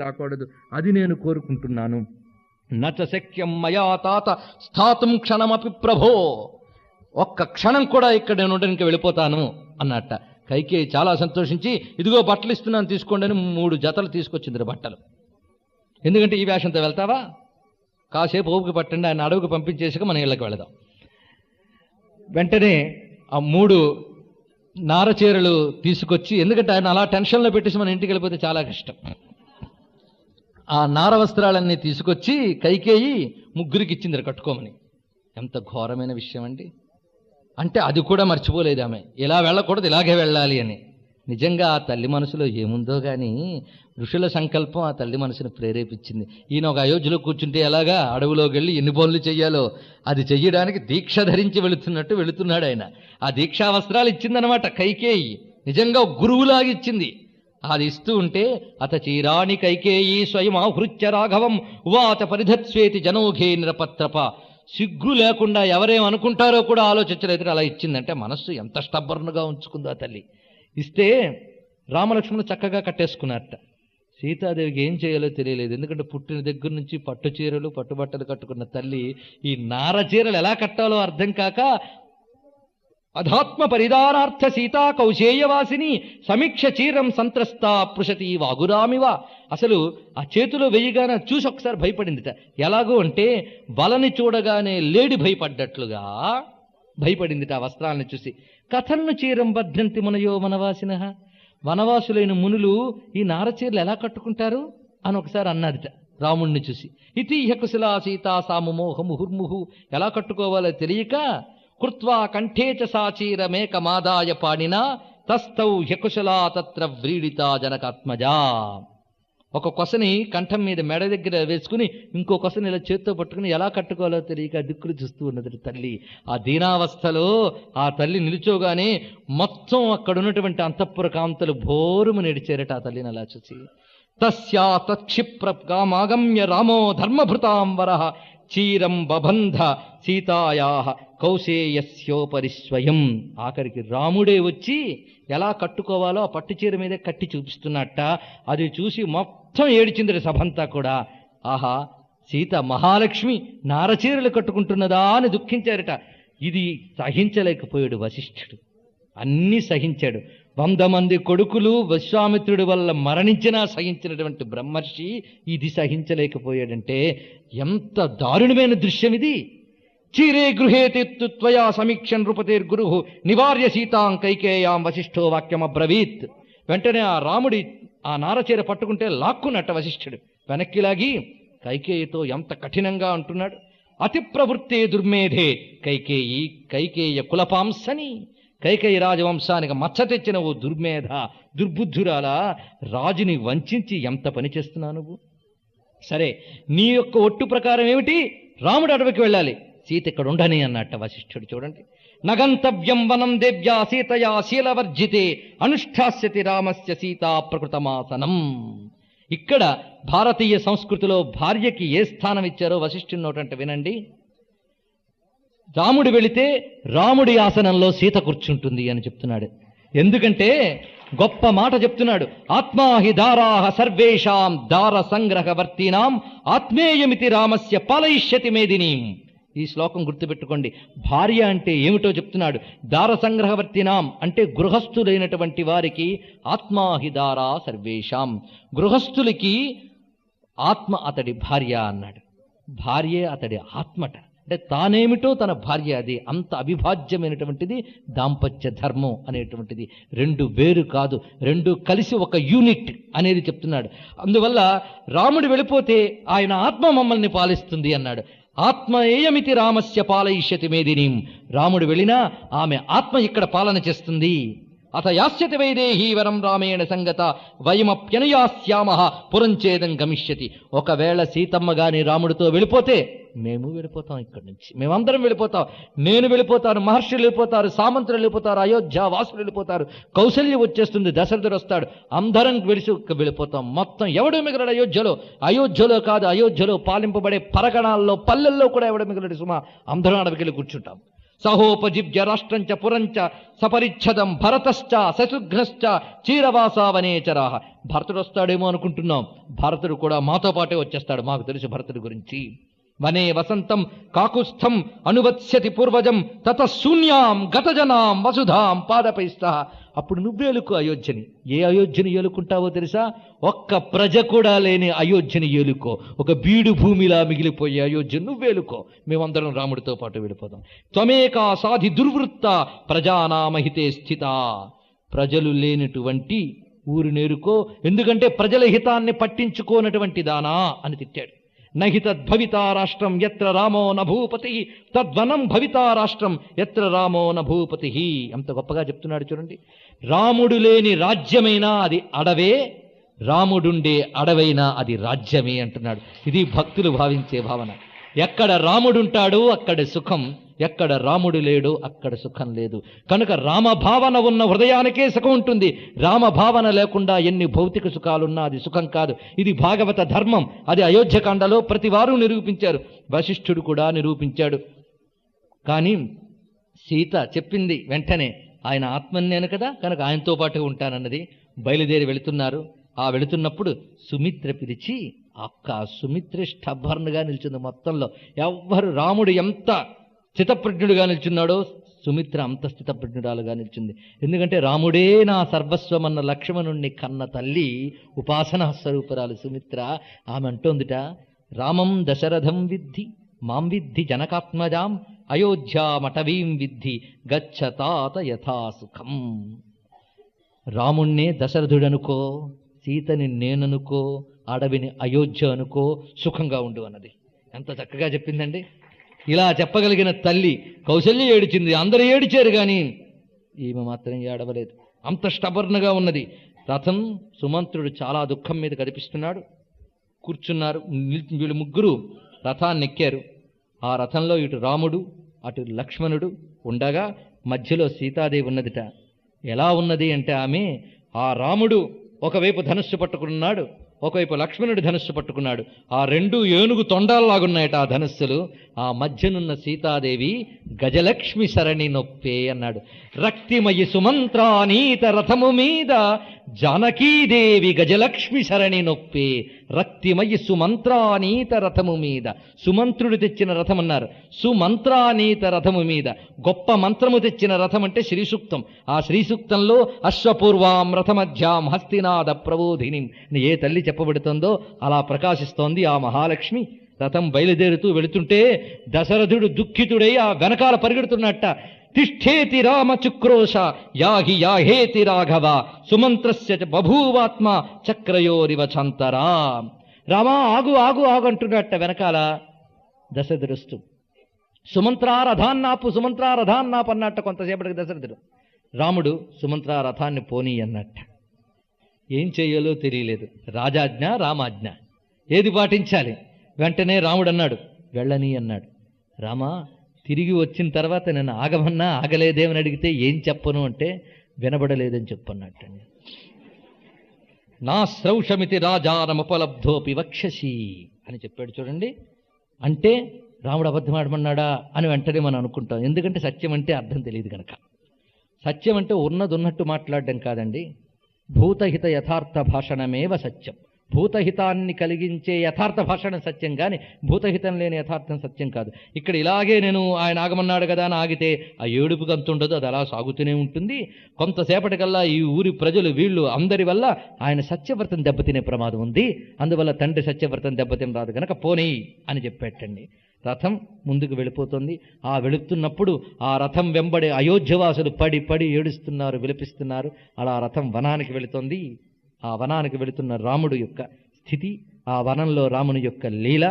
రాకూడదు. అది నేను కోరుకుంటున్నాను. నచ శక్యం మయా తాత స్థాతుం క్షణమపి ప్రభో, ఒక్క క్షణం కూడా ఇక్కడ నేను ఉండడానికి వెళ్ళిపోతాను అన్నట్ట. కైకేయి చాలా సంతోషించి, ఇదిగో బట్టలు ఇస్తున్నాను తీసుకోండి అని 3 జతలు తీసుకొచ్చింది బట్టలు. ఎందుకంటే ఈ వేషంతో వెళ్తావా, కాసేపు ఓపిక పట్టండి, ఆయన అడవికి పంపించేసాక మన ఇళ్ళకి వెళదాం. వెంటనే ఆ 3 నారచీరలు తీసుకొచ్చి, ఎందుకంటే ఆయన అలా టెన్షన్లో పెట్టేసి మన ఇంటికి వెళ్ళిపోతే చాలా కష్టం, ఆ నార వస్త్రాలన్నీ తీసుకొచ్చి కైకేయి 3కి ఇచ్చింది కట్టుకోమని. ఎంత ఘోరమైన విషయం అండి. అంటే అది కూడా మర్చిపోలేదు ఆమె, ఇలా వెళ్ళకూడదు, ఇలాగే వెళ్ళాలి అని. నిజంగా ఆ తల్లి మనసులో ఏముందో కానీ ఋషుల సంకల్పం ఆ తల్లి మనసును ప్రేరేపించింది. ఈయన ఒక అయోధ్యలో కూర్చుంటే ఎలాగా అడవిలోకి వెళ్ళి ఎన్ని పనులు చెయ్యాలో అది చెయ్యడానికి దీక్ష ధరించి వెళుతున్నట్టు వెళుతున్నాడు ఆయన. ఆ దీక్షా వస్త్రాలు ఇచ్చిందనమాట కైకేయి, నిజంగా గురువులాగా ఇచ్చింది. అది ఇస్తూ ఉంటే అత చీరాణి కైకేయి స్వయం ఆహృత్య రాఘవం ఉవాచ పరిధత్స్వేతి జనోఘే నిరపత్రప. సిగ్గు లేకుండా ఎవరేమనుకుంటారో కూడా ఆలోచించలేదు, అలా ఇచ్చిందంటే మనస్సు ఎంత స్టబ్బర్నుగా ఉంచుకుందో ఆ తల్లి. ఇస్తే రామలక్ష్మణులు చక్కగా కట్టేసుకున్నారట. సీతాదేవికి ఏం చేయాలో తెలియలేదు, ఎందుకంటే పుట్టిన దగ్గర నుంచి పట్టు చీరలు పట్టుబట్టలు కట్టుకున్న తల్లి ఈ నార చీరలు ఎలా కట్టాలో అర్థం కాక అధాత్మ పరిధానార్థ సీతా కౌశేయవాసిని సమీక్ష చీరం సంత్రస్తా పృషతి వాగురామివా. అసలు ఆ చేతిలో వెయ్యగానే చూసి ఒకసారి భయపడిందిట. ఎలాగో అంటే బలని చూడగానే లేడి భయపడ్డట్లుగా భయపడిందిట ఆ వస్త్రాలను చూసి. కథన్ను చీరం బధ్నంతి మనయో వనవాసిన, వనవాసులైన మునులు ఈ నారచీరలు ఎలా కట్టుకుంటారు అని ఒకసారి అన్నదిట రాముణ్ణి చూసి. ఇతి కుశలా సీతా సాముమోహ ముహుర్ముహు, ఎలా కట్టుకోవాలో తెలియక కృత్వా కంఠేచ సాచీరమేకమాదాయ పాణినా తస్థౌ హ్యకుశలా తత్ర వ్రీడితా జనకాత్మజా. ఒక కొసని కంఠం మీద మెడ దగ్గర వేసుకుని ఇంకో కొసని ఇలా చేత్తో పట్టుకుని ఎలా కట్టుకోవాలో తెలియక దిక్కులు చూస్తూ ఉన్నది తల్లి. ఆ దీనావస్థలో ఆ తల్లి నిలుచోగానే మొత్తం అక్కడ ఉన్నటువంటి అంతఃపుర కాంతలు భోరుము నడిచారట ఆ తల్లిని అలా చూసి. తస్యా తత్క్షిప్రమాగమ్య రామో ధర్మభృతాం వరః చీరం బబంధ సీతాయా కౌశేయస్యోపరిస్వయం. ఆఖరికి రాముడే వచ్చి ఎలా కట్టుకోవాలో ఆ పట్టు చీర మీదే కట్టి చూపిస్తున్నట్ట. అది చూసి మొత్తం ఏడిచింది సభంతా కూడా. ఆహా, సీత మహాలక్ష్మి నారచీరలు కట్టుకుంటున్నదా అని దుఃఖించారట. ఇది సహించలేకపోయాడు వశిష్ఠుడు, అన్నీ సహించాడు. 100 మంది కొడుకులు విశ్వామిత్రుడి వల్ల మరణించినా సహించినటువంటి బ్రహ్మర్షి ఇది సహించలేకపోయాడంటే ఎంత దారుణమైన దృశ్యం ఇది. చీరే గృహేతెత్తు త్వయా సమీక్షన్ నృపతేర్గురు నివార్య సీతాం కైకేయాం వశిష్ఠో వాక్యమబ్రవీత్. వెంటనే ఆ రాముడి ఆ నారచీర పట్టుకుంటే లాక్కున్నట్ట వశిష్ఠుడు. వెనక్కి లాగి కైకేయితో ఎంత కఠినంగా అంటున్నాడు. అతి ప్రవృత్తే దుర్మేధే కైకేయి కైకేయ కులపాంసని, కైకేయి రాజవంశానికి మచ్చ తెచ్చిన ఓ దుర్మేధ దుర్బుద్ధురాలా, రాజుని వంచించి ఎంత పని చేస్తున్నావు నువ్వు. సరే, నీ యొక్క ఒట్టు ప్రకారం ఏమిటి, రాముడు అడవికి వెళ్ళాలి, సీత ఇక్కడ ఉండని అన్నట్ట వశిష్ఠుడు. చూడండి, నగంతవ్యం వనం దేవ్యా సీతయా శీలవర్జితే అనుష్ఠాస్యతి రామస్య సీతా ప్రకృతమాసనం. ఇక్కడ భారతీయ సంస్కృతిలో భార్యకి ఏ స్థానం ఇచ్చారో వశిష్ఠుని నోటంటే వినండి. రాముడు వెళితే రాముడి ఆసనంలో సీత కూర్చుంటుంది అని చెప్తున్నాడు. ఎందుకంటే గొప్ప మాట చెప్తున్నాడు. ఆత్మాహి దారాహ సర్వేషాం దార సంగ్రహవర్తీనాం ఆత్మేయమితి రామస్య పాలయిష్యతి మేదినీం. ఈ శ్లోకం గుర్తుపెట్టుకోండి. భార్య అంటే ఏమిటో చెప్తున్నాడు. దార సంగ్రహవర్తినాం అంటే గృహస్థులైనటువంటి వారికి ఆత్మాహి దారా సర్వేషాం, గృహస్థులకి ఆత్మ అతడి భార్య అన్నాడు. భార్యే అతడి ఆత్మట. అంటే తానేమిటో తన భార్య అది. అంత అవిభాజ్యమైనటువంటిది దాంపత్య ధర్మం అనేటువంటిది. 2 వేరు కాదు, 2 కలిసి ఒక యూనిట్ అనేది చెప్తున్నాడు. అందువల్ల రాముడు వెళ్ళిపోతే ఆయన ఆత్మ మమ్మల్ని పాలిస్తుంది అన్నాడు. ఆత్మేయమితి రామస్య పాలయిష్యతి మేదినీం. రాముడు వెళ్ళినా ఆమె ఆత్మ ఇక్కడ పాలన చేస్తుంది. అత యాస్యతి వైదేహీ వరం రామేణ సంగత వయమప్యనుయాస్యామః పురంచేదం గమిష్యతి. ఒకవేళ సీతమ్మ గాని రాముడితో వెళ్ళిపోతే మేము వెళ్ళిపోతాం, ఇక్కడి నుంచి మేమందరం వెళ్ళిపోతాం. నేను వెళ్ళిపోతాను, మహర్షులు వెళ్ళిపోతారు, సామంతులు వెళ్ళిపోతారు, అయోధ్య వాసులు వెళ్ళిపోతారు, కౌశల్య వచ్చేస్తుంది, దశరథుడు వస్తాడు, అందరం వెళ్ళిపోతాం. మొత్తం ఎవడు మిగలడు అయోధ్యలో? అయోధ్యలో కాదు, అయోధ్యలో పాలింపబడే పరగణాల్లో పల్లెల్లో కూడా ఎవడు మిగలడు సుమా. అందరం అడవికెళ్ళి కూర్చుంటాం. సహోపజివ్య రాష్ట్రంచ పురంచ సపరిచ్ఛదం భరతశ్చ శశుఘ్నశ్చ చీరవాసావనేచరా. భరతుడు వస్తాడేమో అనుకుంటున్నాం, భరతుడు కూడా మాతో పాటే వచ్చేస్తాడు, మాకు తెలుసు భరతుడి గురించి. వనే వసంతం కాకుస్థం అనువత్స్యతి పూర్వజం తత శూన్యాం గతజనాం వసుధాం పాదపైస్త. అప్పుడు నువ్వేలుకో అయోధ్యని. ఏ అయోధ్యని ఏలుకుంటావో తెలుసా? ఒక్క ప్రజ కూడా లేని అయోధ్యని ఏలుకో. ఒక బీడు భూమిలా మిగిలిపోయే అయోధ్యను నువ్వేలుకో, మేమందరం రాముడితో పాటు వెళ్ళిపోదాం. త్వమేకా సాధి దుర్వృత్త ప్రజానామహితే స్థిత. ప్రజలు లేనటువంటి ఊరు నేరుకో, ఎందుకంటే ప్రజల హితాన్ని పట్టించుకోనటువంటి దానా అని తిట్టాడు. నహి తద్భవితా రాష్ట్రం ఎత్ర రామో నభూపతి తద్వనం భవితా రాష్ట్రం ఎత్ర రామో నభూపతి. అంత గొప్పగా చెప్తున్నాడు చూడండి. రాముడు లేని రాజ్యమైనా అది అడవే, రాముడుండే అడవైనా అది రాజ్యమే అంటున్నాడు. ఇది భక్తులు భావించే భావన. ఎక్కడ రాముడుంటాడో అక్కడ సుఖం, ఎక్కడ రాముడు లేడో అక్కడ సుఖం లేదు. కనుక రామభావన ఉన్న హృదయానికే సుఖం ఉంటుంది. రామభావన లేకుండా ఎన్ని భౌతిక సుఖాలున్నా అది సుఖం కాదు. ఇది భాగవత ధర్మం. అది అయోధ్యకాండలో ప్రతి వారు నిరూపించారు, వశిష్ఠుడు కూడా నిరూపించాడు. కానీ సీత చెప్పింది వెంటనే, ఆయన ఆత్మన్యాను కదా, కనుక ఆయనతో పాటు ఉంటానన్నది. బయలుదేరి వెళుతున్నారు. ఆ వెళుతున్నప్పుడు సుమిత్ర పిలిచి, అక్క సుమిత్ర స్టబ్బర్న్గా నిల్చుంది. మొత్తంలో ఎవ్వరు, రాముడు ఎంత స్థితప్రజ్ఞుడుగా నిల్చున్నాడో సుమిత్ర అంత స్థితప్రజ్ఞురాలుగా నిల్చుంది. ఎందుకంటే రాముడే నా సర్వస్వమన్న లక్ష్మణుణ్ణి కన్న తల్లి, ఉపాసనా స్వరూపరాలు సుమిత్ర. ఆమె అంటోందిట, రామం దశరథం విద్ధి మాం విద్ధి జనకాత్మజాం అయోధ్యామటవీం విద్ధి గచ్చతాత యథాసుఖం. రాముణ్ణే దశరథుడనుకో, సీతని నేననుకో, అడవిని అయోధ్య అనుకో, సుఖంగా ఉండు అన్నది. ఎంత చక్కగా చెప్పిందండి. ఇలా చెప్పగలిగిన తల్లి కౌసల్య ఏడిచింది, అందరూ ఏడిచారు, కానీ ఈమె మాత్రం ఏడవలేదు. అంత స్టబర్న్గా ఉన్నది. రథం సుమంత్రుడు చాలా దుఃఖం మీద కనిపిస్తున్నాడు. కూర్చున్నారు. వీళ్ళు ముగ్గురు రథాన్ని ఎక్కారు. ఆ రథంలో ఇటు రాముడు అటు లక్ష్మణుడు ఉండగా మధ్యలో సీతాదేవి ఉన్నదిట. ఎలా ఉన్నది అంటే ఆమె, ఆ రాముడు ఒకవైపు ధనుస్సు పట్టుకున్నాడు, ఒకవైపు లక్ష్మణుడు ధనుస్సు పట్టుకున్నాడు. ఆ రెండు ఏనుగు తొండాల్లాగున్నాయట ఆ ధనుస్సులు. ఆ మధ్యనున్న సీతాదేవి గజలక్ష్మి సరణి నొప్పే అన్నాడు. రక్తిమయి సుమంత్రానీత రథము మీద జానకీదేవి గజలక్ష్మి సరణి నొప్పే. రక్తిమయి సుమంత్రానీత రథము మీద, సుమంత్రుడు తెచ్చిన రథం అన్నారు, సుమంత్రానీత రథము మీద. గొప్ప మంత్రము తెచ్చిన రథం అంటే శ్రీసూక్తం. ఆ శ్రీసూక్తంలో అశ్వపూర్వాం రథమధ్యాం హస్తినాద ప్రబోధిని ఏ తల్లి చెప్పబడుతుందో అలా ప్రకాశిస్తోంది ఆ మహాలక్ష్మి. రథం బయలుదేరుతూ వెళుతుంటే దశరథుడు దుఃఖితుడై ఆ వెనకాల పరిగెడుతున్నట్ట. తిష్ఠేతి రామ చుక్రోశ యాహి యాహేతి రాఘవ సుమంత్రస్య బభూవాత్మ చక్రయోరివ చంతరా. రామా ఆగు ఆగు ఆగు అంటున్నట్ట వెనకాల దశరథుడు. సుమంత్రా రథాన్నాపు, సుమంత్రా రథాన్నాపు అన్నట్ట. కొంతసేపటికి దశరథుడు, రాముడు సుమంత్రా రథాన్ని పోనీ అన్నట్ట. ఏం చెయ్యాలో తెలియలేదు. రాజాజ్ఞ రామాజ్ఞ ఏది పాటించాలి? వెంటనే రాముడు అన్నాడు, వెళ్ళని అన్నాడు. రామా, తిరిగి వచ్చిన తర్వాత నేను ఆగమన్నా ఆగలేదేమని అడిగితే ఏం చెప్పను అంటే వినబడలేదని చెప్పన్నట్టండి. నా శ్రౌషమితి రాజానముపలబ్ధోపి వక్షసి అని చెప్పాడు చూడండి. అంటే రాముడు అబద్ధం ఆడమన్నాడా అని వెంటనే మనం అనుకుంటాం. ఎందుకంటే సత్యం అంటే అర్థం తెలియదు కనుక. సత్యం అంటే ఉన్నది ఉన్నట్టు మాట్లాడడం కాదండి. భూతహిత యథార్థ భాషణమేవ సత్యం. భూతహితాన్ని కలిగించే యథార్థ భాషణ సత్యం, కానీ భూతహితం లేని యథార్థం సత్యం కాదు. ఇక్కడ ఇలాగే నేను ఆయన ఆగమన్నాడు కదా అని ఆగితే ఆ ఏడుపు గంతుండదు, అది అలా సాగుతూనే ఉంటుంది. కొంతసేపటికల్లా ఈ ఊరి ప్రజలు వీళ్ళు అందరి వల్ల ఆయన సత్యవ్రతం దెబ్బతినే ప్రమాదం ఉంది. అందువల్ల తండ్రి సత్యవ్రతం దెబ్బతిన రాదు కనుక పోనీ అని చెప్పేటండి. రథం ముందుకు వెళ్ళిపోతుంది. ఆ వెళుతున్నప్పుడు ఆ రథం వెంబడి అయోధ్యవాసులు పడి పడి ఏడుస్తున్నారు, విలపిస్తున్నారు. అలా రథం వనానికి వెళుతోంది. ఆ వనానికి వెళుతున్న రాముడు యొక్క స్థితి, ఆ వనంలో రాముని యొక్క లీల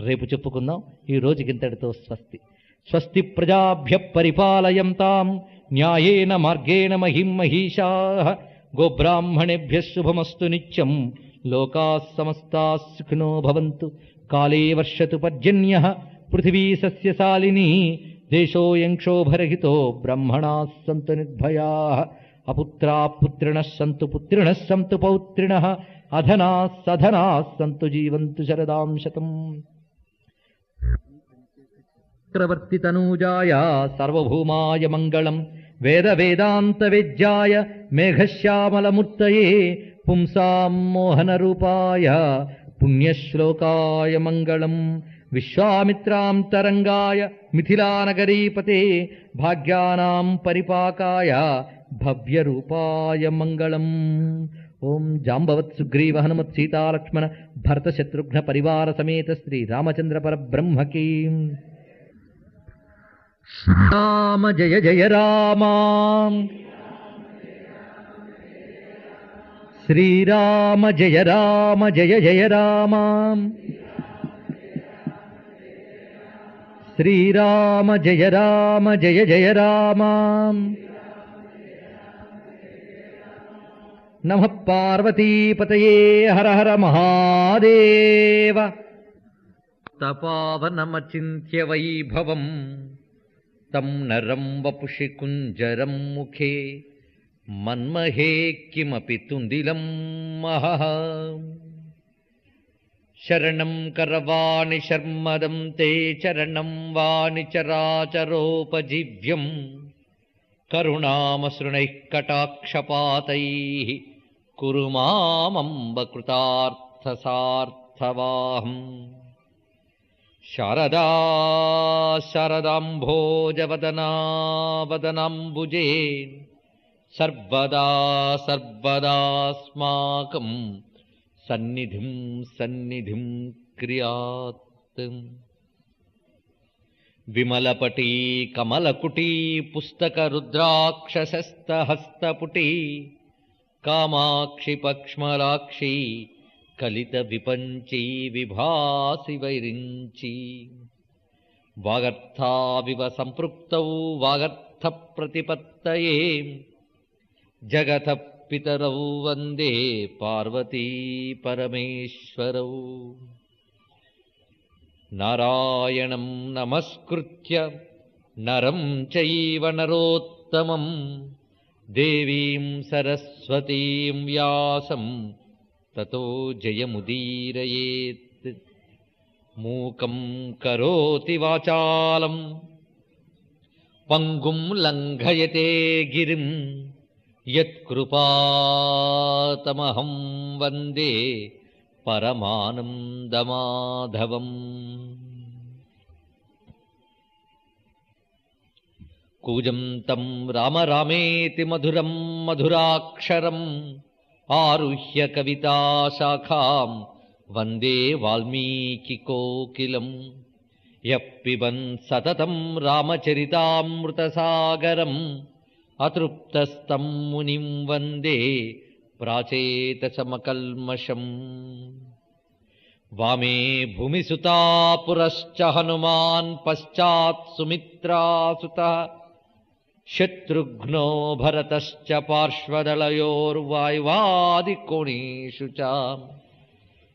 రేపు చెప్పుకుందాం. ఈ రోజుకింతటితో స్వస్తి. స్వస్తి ప్రజాభ్య పరిపాలయంతాం న్యాయేన మార్గేణ మహిం మహిషాః గోబ్రాహ్మణేభ్య శుభమస్తు నిత్యం. లోకాః సమస్తాః సుఖినో భవంతు. కాలే వర్షతు పర్జన్యః పృథివీ సస్యశాలినీ. దేశోऽयं క్షోభరహితో బ్రహ్మణాః సంతు నిర్భయాః. అపుత్రాః పుత్రిణః సంతు పుత్రిణః సంతు పౌత్రిణః. అధనాః సధనాః సంతు జీవంతు శరదాం శతం. చక్రవర్తితనూజాయ సర్వభౌమాయ మంగళం. వేద వేదాంత వేద్యాయ మేఘశ్యామలమూర్తయే పుంసాం మోహనరూపాయ పుణ్యశ్లోకాయ మంగళం. విశ్వామిత్రాంతరంగాయ మిథిలానగరీపతే భాగ్యానాం పరిపాకాయ భవ్యరూపాయ మంగళం. ఓం జాంబవత్ సుగ్రీవ హనుమత్ సీతాలక్ష్మణ భరత శత్రుఘ్న పరివార సమేత శ్రీ రామచంద్ర పరబ్రహ్మకి. శ్రీరామ జయ జయ రామ, శ్రీరామ జయ రామ జయ జయ రామ, శ్రీరామ జయ రామ జయ జయ రామ. నమః పార్వతీపతయే హర హర మహాదేవ. తపావనమచింత్య వైభవం తం నరం వపుషి కుంజరం ముఖే మన్మహే కిమపి తుందిలం మహః. శరణం కరవాణి శర్మదం తే చరణం వాణి చరాచరోపజీవ్యం కరుణామసృణైః కటాక్షపాతైః కురు మామంబ కృతార్థసార్థవాహం. శారదా శారదాంభోజవదనా వదనాంబుజే సర్వదా సర్వదాస్మాకం సన్నిధిం సన్నిధిం క్రియాత్. విమలపటీ కమలకుటీ పుస్తక రుద్రాక్షసస్తహస్తపుటీ కామాక్షి పక్ష్మలాక్షి కలిత విపంచీ విభాసి వైరించి. వాగర్థావివ సంపృక్తౌ వాగర్థ ప్రతిపత్తయే జగత పితరౌ వందే పార్వతీ పరమేశ్వరౌ. నారాయణం నమస్కృత్య నరం చైవ నరోత్తమం దేవీం సరస్వతీం వ్యాసం తతో జయముదీరయేత్. మూకం కరోతి వాచాలం పంగుం లంఘయతే గిరిం యత్కృపాతమహం వందే పరమానందమాధవం. కూజంతం రామ రామేతి మధురం మధురాక్షరం ఆరుహ్య కవితాశాఖాం వందే వాల్మీకికోకిలం. యః పిబన్ సతతం రామచరితామృతసాగరం అతృప్తస్తం మునిం వందే ప్రాచేతసమకల్మషం. వామే భూమిసుతా పురశ్చ హనుమాన్ పశ్చాత్ సుమిత్రాసుతః శత్రుఘ్నో భరతశ్చ పార్శ్వదళయోర్వాయువాదికోణేషు చ.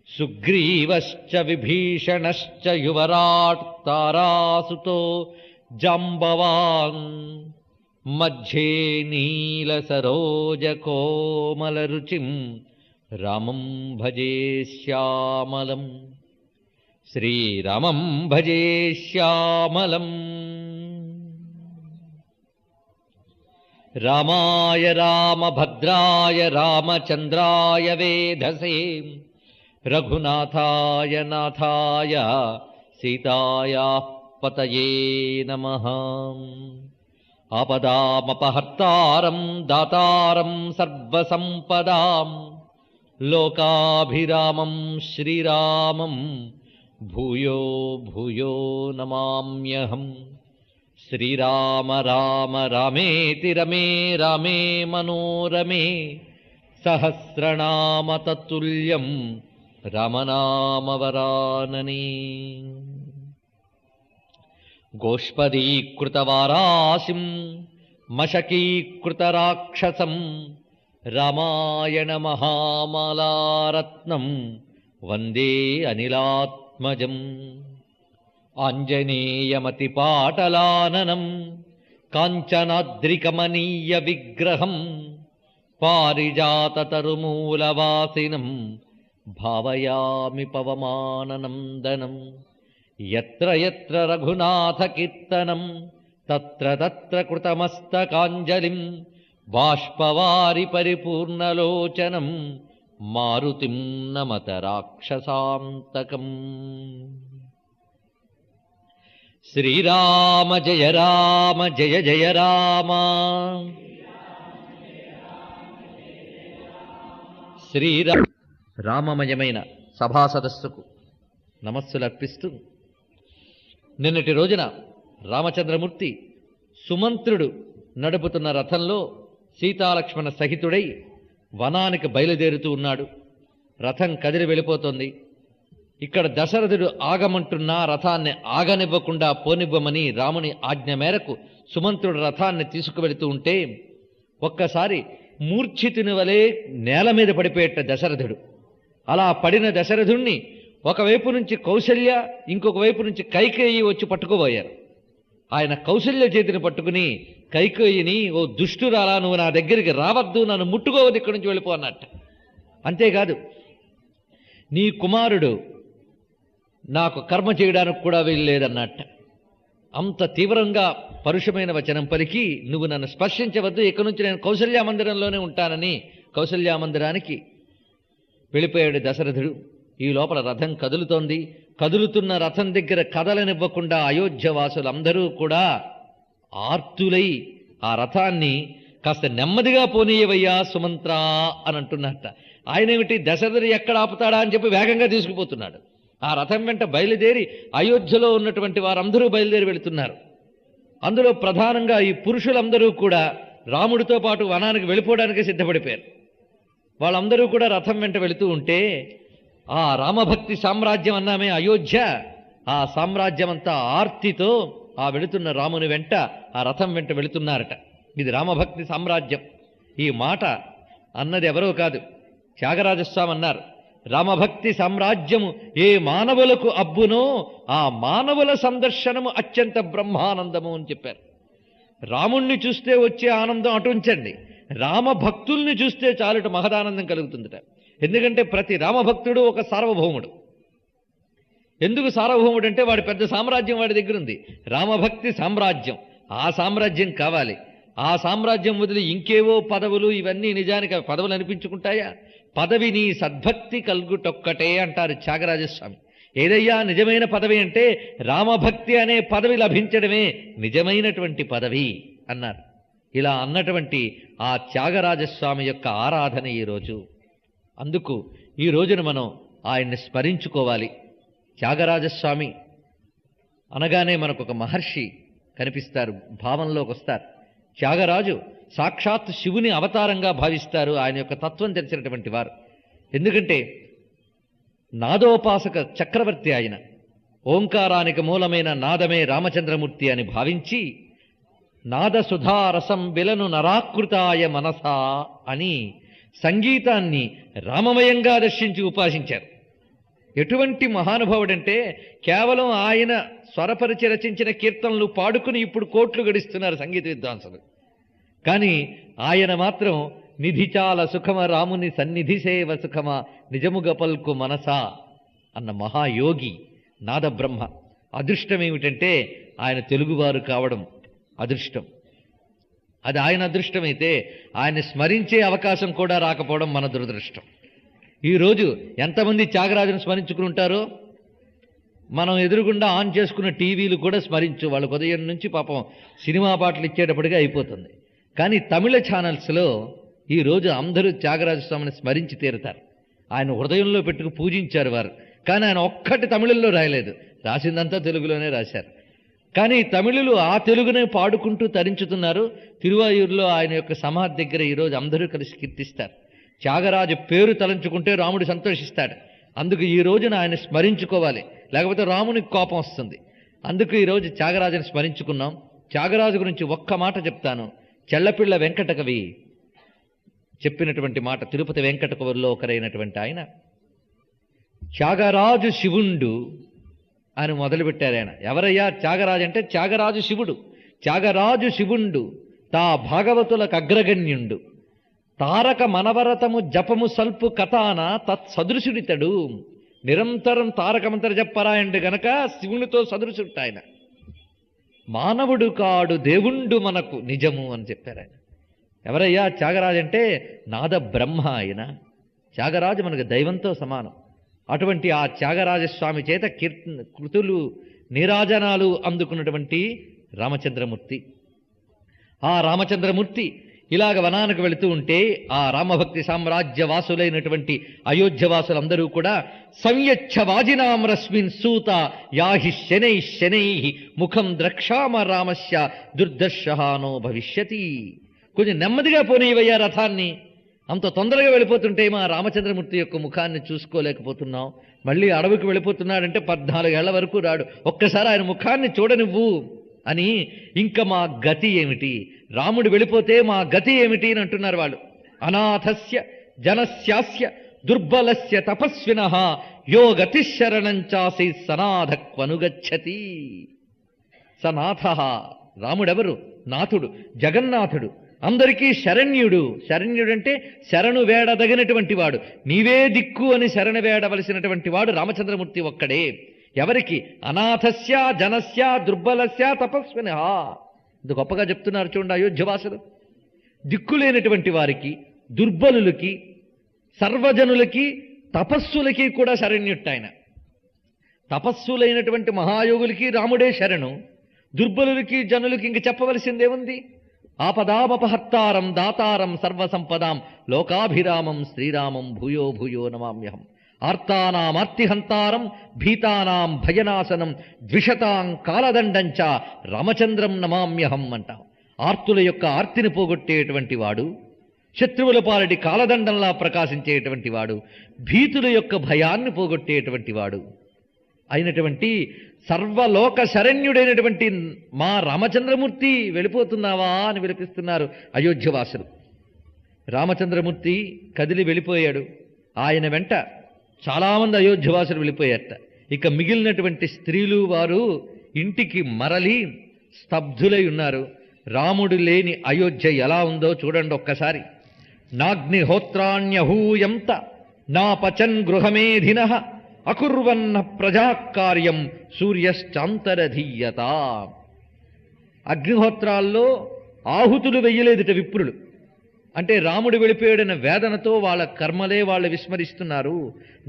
సుగ్రీవశ్చ విభీషణశ్చ యువరాట్ తారాసుతో జాంబవాన్ మధ్యే నీలసరోజకోమలరుచిం రామం భజే శ్యామలం. శ్రీరామం భజే శ్యామలం. రామాయ రామభద్రాయ రామచంద్రాయ వేధసే రఘునాథాయ నాథాయ సీతాయాః పతయే నమః. ఆపదామపహర్తారం దాతారం సర్వసంపదాం లోకాభిరామం శ్రీరామం భూయో భూయో నమామ్యహం. శ్రీరామ రామ రామేతి రమే రామే మనోరమే సహస్రనామ తత్తుల్యం రామనామవరాననే. గోష్పదీకృతవారాసిం మశకీకృతరాక్షసం రామాయణ మహామాలారత్నం వందే అనిలాత్మజం. ఆంజనేయమతిపాటలాననం కాంచనాద్రికమనీయ విగ్రహం పారిజాతతరుమూలవాసినం భావయామి పవమాననందనం. యత్ర యత్ర రఘునాథ కీర్తనం తత్ర తత్ర కృతమస్తకాంజలిం బాష్పవారి పరిపూర్ణలోచనం మారుతిం నమత రాక్షసాంతకం. శ్రీరామ జయ రామ జయ జయ రామ, రామమయమైన సభా సదస్సుకు నమస్సులు అర్పిస్తూ, నిన్నటి రోజున రామచంద్రమూర్తి సుమంత్రుడు నడుపుతున్న రథంలో సీతాలక్ష్మణ సహితుడై వనానికి బయలుదేరుతూ ఉన్నాడు. రథం కదిలి వెళ్ళిపోతోంది. ఇక్కడ దశరథుడు ఆగమంటున్నా రథాన్ని ఆగనివ్వకుండా పోనివ్వమని రాముని ఆజ్ఞ మేరకు సుమంత్రుడు రథాన్ని తీసుకువెళుతూ ఉంటే ఒక్కసారి మూర్ఛితుని వలె నేల మీద పడిపోయేట దశరథుడు. అలా పడిన దశరథుణ్ణి ఒకవైపు నుంచి కౌసల్య, ఇంకొక వైపు నుంచి కైకేయి వచ్చి పట్టుకోబోయారు. ఆయన కౌసల్య చేతిని పట్టుకుని కైకేయిని, ఓ దుష్టురాలా, నువ్వు నా దగ్గరికి రావద్దు, నన్ను ముట్టుకోవద్దు, ఇక్కడి నుంచి వెళ్ళిపో అన్నట్ట. అంతేకాదు, నీ కుమారుడు నాకు కర్మ చేయడానికి కూడా వీల్లేదన్నట్ట. అంత తీవ్రంగా పరుషమైన వచనం పలికి, నువ్వు నన్ను స్పర్శించవద్దు, ఇక్కడి నుంచి నేను కౌసల్యా మందిరంలోనే ఉంటానని కౌసల్యా మందిరానికి వెళ్ళిపోయాడు దశరథుడు. ఈ లోపల రథం కదులుతోంది. కదులుతున్న రథం దగ్గర కదలనివ్వకుండా అయోధ్యవాసులందరూ కూడా ఆర్తులై ఆ రథాన్ని కాస్త నెమ్మదిగా పోనీయవయ్యా సుమంత్ర అని అంటున్నట్ట. ఆయనేమిటి, దశరథుడు ఎక్కడ ఆపుతాడా అని చెప్పి వేగంగా తీసుకుపోతున్నాడు. ఆ రథం వెంట బయలుదేరి అయోధ్యలో ఉన్నటువంటి వారందరూ బయలుదేరి వెళుతున్నారు. అందులో ప్రధానంగా ఈ పురుషులందరూ కూడా రాముడితో పాటు వనానికి వెళ్ళిపోవడానికి సిద్ధపడిపోయారు. వాళ్ళందరూ కూడా రథం వెంట వెళుతూ ఉంటే ఆ రామభక్తి సామ్రాజ్యం అన్నామే అయోధ్య, ఆ సామ్రాజ్యం అంతా ఆర్తితో ఆ వెళుతున్న రాముని వెంట ఆ రథం వెంట వెళుతున్నారట. ఇది రామభక్తి సామ్రాజ్యం. ఈ మాట అన్నది ఎవరో కాదు, త్యాగరాజస్వామి అన్నారు. రామభక్తి సామ్రాజ్యము ఏ మానవులకు అబ్బునో ఆ మానవుల సందర్శనము అత్యంత బ్రహ్మానందము అని చెప్పారు. రాముణ్ణి చూస్తే వచ్చే ఆనందం అటుంచండి, రామభక్తుల్ని చూస్తే చాలుట మహదానందం కలుగుతుందట. ఎందుకంటే ప్రతి రామభక్తుడు ఒక సార్వభౌముడు. ఎందుకు సార్వభౌముడు అంటే వాడి పెద్ద సామ్రాజ్యం వాడి దగ్గర ఉంది, రామభక్తి సామ్రాజ్యం. ఆ సామ్రాజ్యం కావాలి. ఆ సామ్రాజ్యం వదిలి ఇంకేవో పదవులు, ఇవన్నీ నిజానికి పదవులు అనిపించుకుంటాయా? పదవిని సద్భక్తి కల్గుటొక్కటే అంటారు త్యాగరాజస్వామి. ఏదయ్యా నిజమైన పదవి అంటే రామభక్తి అనే పదవి లభించడమే నిజమైనటువంటి పదవి అన్నారు. ఇలా అన్నటువంటి ఆ త్యాగరాజస్వామి యొక్క ఆరాధన ఈరోజు. అందుకు ఈ రోజున మనం ఆయన్ని స్మరించుకోవాలి. త్యాగరాజస్వామి అనగానే మనకు ఒక మహర్షి కనిపిస్తారు, భావంలోకి వస్తారు. త్యాగరాజు సాక్షాత్ శివుని అవతారంగా భావిస్తారు, ఆయన యొక్క తత్వం తెలిసినటువంటి వారు. ఎందుకంటే నాదోపాసక చక్రవర్తి ఆయన. ఓంకారానికి మూలమైన నాదమే రామచంద్రమూర్తి అని భావించి నాదసుధారసం బిలను నరాకృతాయ మనసా అని సంగీతాన్ని రామమయంగా దర్శించి ఉపాసించారు. ఎటువంటి మహానుభావుడంటే కేవలం ఆయన స్వరపరిచి రచించిన కీర్తనలు పాడుకుని ఇప్పుడు కోట్లు గడిస్తున్నారు సంగీత విద్వాంసులు. కానీ ఆయన మాత్రం నిధిచాల సుఖమ రాముని సన్నిధి సేవ సుఖమ నిజముగ పల్కు మనసా అన్న మహాయోగి నాదబ్రహ్మ. అదృష్టం ఏమిటంటే ఆయన తెలుగువారు కావడం అదృష్టం. అది ఆయన అదృష్టమైతే ఆయన స్మరించే అవకాశం కూడా రాకపోవడం మన దురదృష్టం. ఈరోజు ఎంతమంది త్యాగరాజును స్మరించుకుని ఉంటారో మనం ఎదురుగుండా ఆన్ చేసుకున్న టీవీలు కూడా స్మరించు. వాళ్ళకు ఉదయం నుంచి పాపం సినిమా పాటలు ఇచ్చేటప్పటిగా అయిపోతుంది. కానీ తమిళ ఛానల్స్లో ఈరోజు అందరూ త్యాగరాజస్వామిని స్మరించి తీరుతారు. ఆయన హృదయంలో పెట్టుకు పూజించారు వారు. కానీ ఆయన ఒక్కటి తమిళంలో రాయలేదు, రాసిందంతా తెలుగులోనే రాశారు. కానీ తమిళులు ఆ తెలుగునే పాడుకుంటూ తరించుతున్నారు. తిరువాయూరులో ఆయన యొక్క సమాధి దగ్గర ఈరోజు అందరూ కలిసి కీర్తిస్తారు. త్యాగరాజు పేరు తలంచుకుంటే రాముడు సంతోషిస్తాడు. అందుకు ఈ రోజున ఆయన స్మరించుకోవాలి, లేకపోతే రామునికి కోపం వస్తుంది. అందుకు ఈరోజు త్యాగరాజుని స్మరించుకున్నాం. త్యాగరాజు గురించి ఒక్క మాట చెప్తాను. చెల్లపిళ్ళ వెంకట కవి చెప్పినటువంటి మాట, తిరుపతి వెంకట కవుల్లో ఒకరైనటువంటి ఆయన త్యాగరాజు శివుండు అని మొదలుపెట్టారు. ఆయన ఎవరయ్యా త్యాగరాజు అంటే త్యాగరాజు శివుడు. త్యాగరాజు శివుండు తా భాగవతులకు అగ్రగణ్యుండు తారక మనవరతము జపము సల్పు కథాన తత్సదృశుడితడు నిరంతరం తారకమంతర చెప్పరాయండి గనక శివునితో సదృశుట్టాయన. మానవుడు కాడు దేవుండు మనకు నిజము అని చెప్పారు ఆయన. ఎవరయ్యా త్యాగరాజు అంటే? నాద బ్రహ్మ ఆయన. త్యాగరాజు మనకు దైవంతో సమానం. అటువంటి ఆ త్యాగరాజస్వామి చేత కృతులు నీరాజనాలు అందుకున్నటువంటి రామచంద్రమూర్తి. ఆ రామచంద్రమూర్తి ఇలాగ వనానికి వెళుతూ ఉంటే ఆ రామభక్తి సామ్రాజ్య వాసులైనటువంటి అయోధ్యవాసులందరూ కూడా సంయచ్ఛ వాజినాం రశ్మిన్ సూత యాహి శనై శనై ముఖం ద్రక్షామ రామస్య దుర్దర్శహానో భవిష్యతి. కొంచెం నెమ్మదిగా పోనీవయ్యా రథాన్ని, అంత తొందరగా వెళ్ళిపోతుంటే మా రామచంద్రమూర్తి యొక్క ముఖాన్ని చూసుకోలేకపోతున్నాం. మళ్ళీ అడవికి వెళ్ళిపోతున్నాడంటే 14 ఏళ్ల వరకు రాడు, ఒక్కసారి ఆయన ముఖాన్ని చూడనివ్వు అని. ఇంకా మా గతి ఏమిటి, రాముడు వెళ్ళిపోతే మా గతి ఏమిటి అని అంటున్నారు వాళ్ళు. అనాథస్య జనస్యాస్య దుర్బలస్య తపస్వినః యో గతిశరణంచాసి సనాథక్వనుగచ్చతి. సనాథ, రాముడెవరు? నాథుడు, జగన్నాథుడు, అందరికీ శరణ్యుడు. శరణ్యుడంటే శరణు వేడదగినటువంటి వాడు, నీవే దిక్కు అని శరణు వేడవలసినటువంటి వాడు రామచంద్రమూర్తి ఒక్కడే. ఎవరికి? అనాథస్య జనస్య దుర్బలస్య తపస్వినః. ఇంత గొప్పగా చెప్తున్నారు చూడండి అయోధ్యవాసులు. దిక్కులేనటువంటి వారికి, దుర్బలులకి, సర్వజనులకి, తపస్సులకి కూడా శరణ్యుట్టాయన. తపస్సులైనటువంటి మహాయోగులకి రాముడే శరణు, దుర్బలులకి జనులకి ఇంక చెప్పవలసిందేముంది? ఆపదామపహర్తారం దాతారం సర్వసంపదాం లోకాభిరామం శ్రీరామం భూయో భూయో నమామ్యహం. ఆర్తానామార్తిహంతారం భీతానాం భయనాశనం ద్విషతాం కాలదండంచ రామచంద్రం నమామ్యహం అంటాం. ఆర్తుల యొక్క ఆర్తిని పోగొట్టేటువంటి వాడు, శత్రువుల పాలటి కాలదండంలా ప్రకాశించేటువంటి వాడు, భీతుల యొక్క భయాన్ని పోగొట్టేటువంటి వాడు అయినటువంటి సర్వలోక శరణ్యుడైనటువంటి మా రామచంద్రమూర్తి వెళ్ళిపోతున్నావా అని విలపిస్తున్నారు అయోధ్యవాసులు. రామచంద్రమూర్తి కదిలి వెళ్ళిపోయాడు. ఆయన వెంట చాలామంది అయోధ్యవాసులు వెళ్ళిపోయారట. ఇక మిగిలినటువంటి స్త్రీలు వారు ఇంటికి మరలి స్తబ్దులై ఉన్నారు. రాముడు లేని అయోధ్య ఎలా ఉందో చూడండి ఒక్కసారి. నాగ్నిహోత్రాణ్యహూయంత నాపచన్ గృహమేధినః అకుర్వన్న ప్రజాకార్యం సూర్యశ్చాంతరధీయత. అగ్నిహోత్రాల్లో ఆహుతులు వెయ్యలేదుట విప్రులు. అంటే రాముడు వెళ్ళిపోయాడన్న వేదనతో వాళ్ళ కర్మలే వాళ్ళు విస్మరిస్తున్నారు.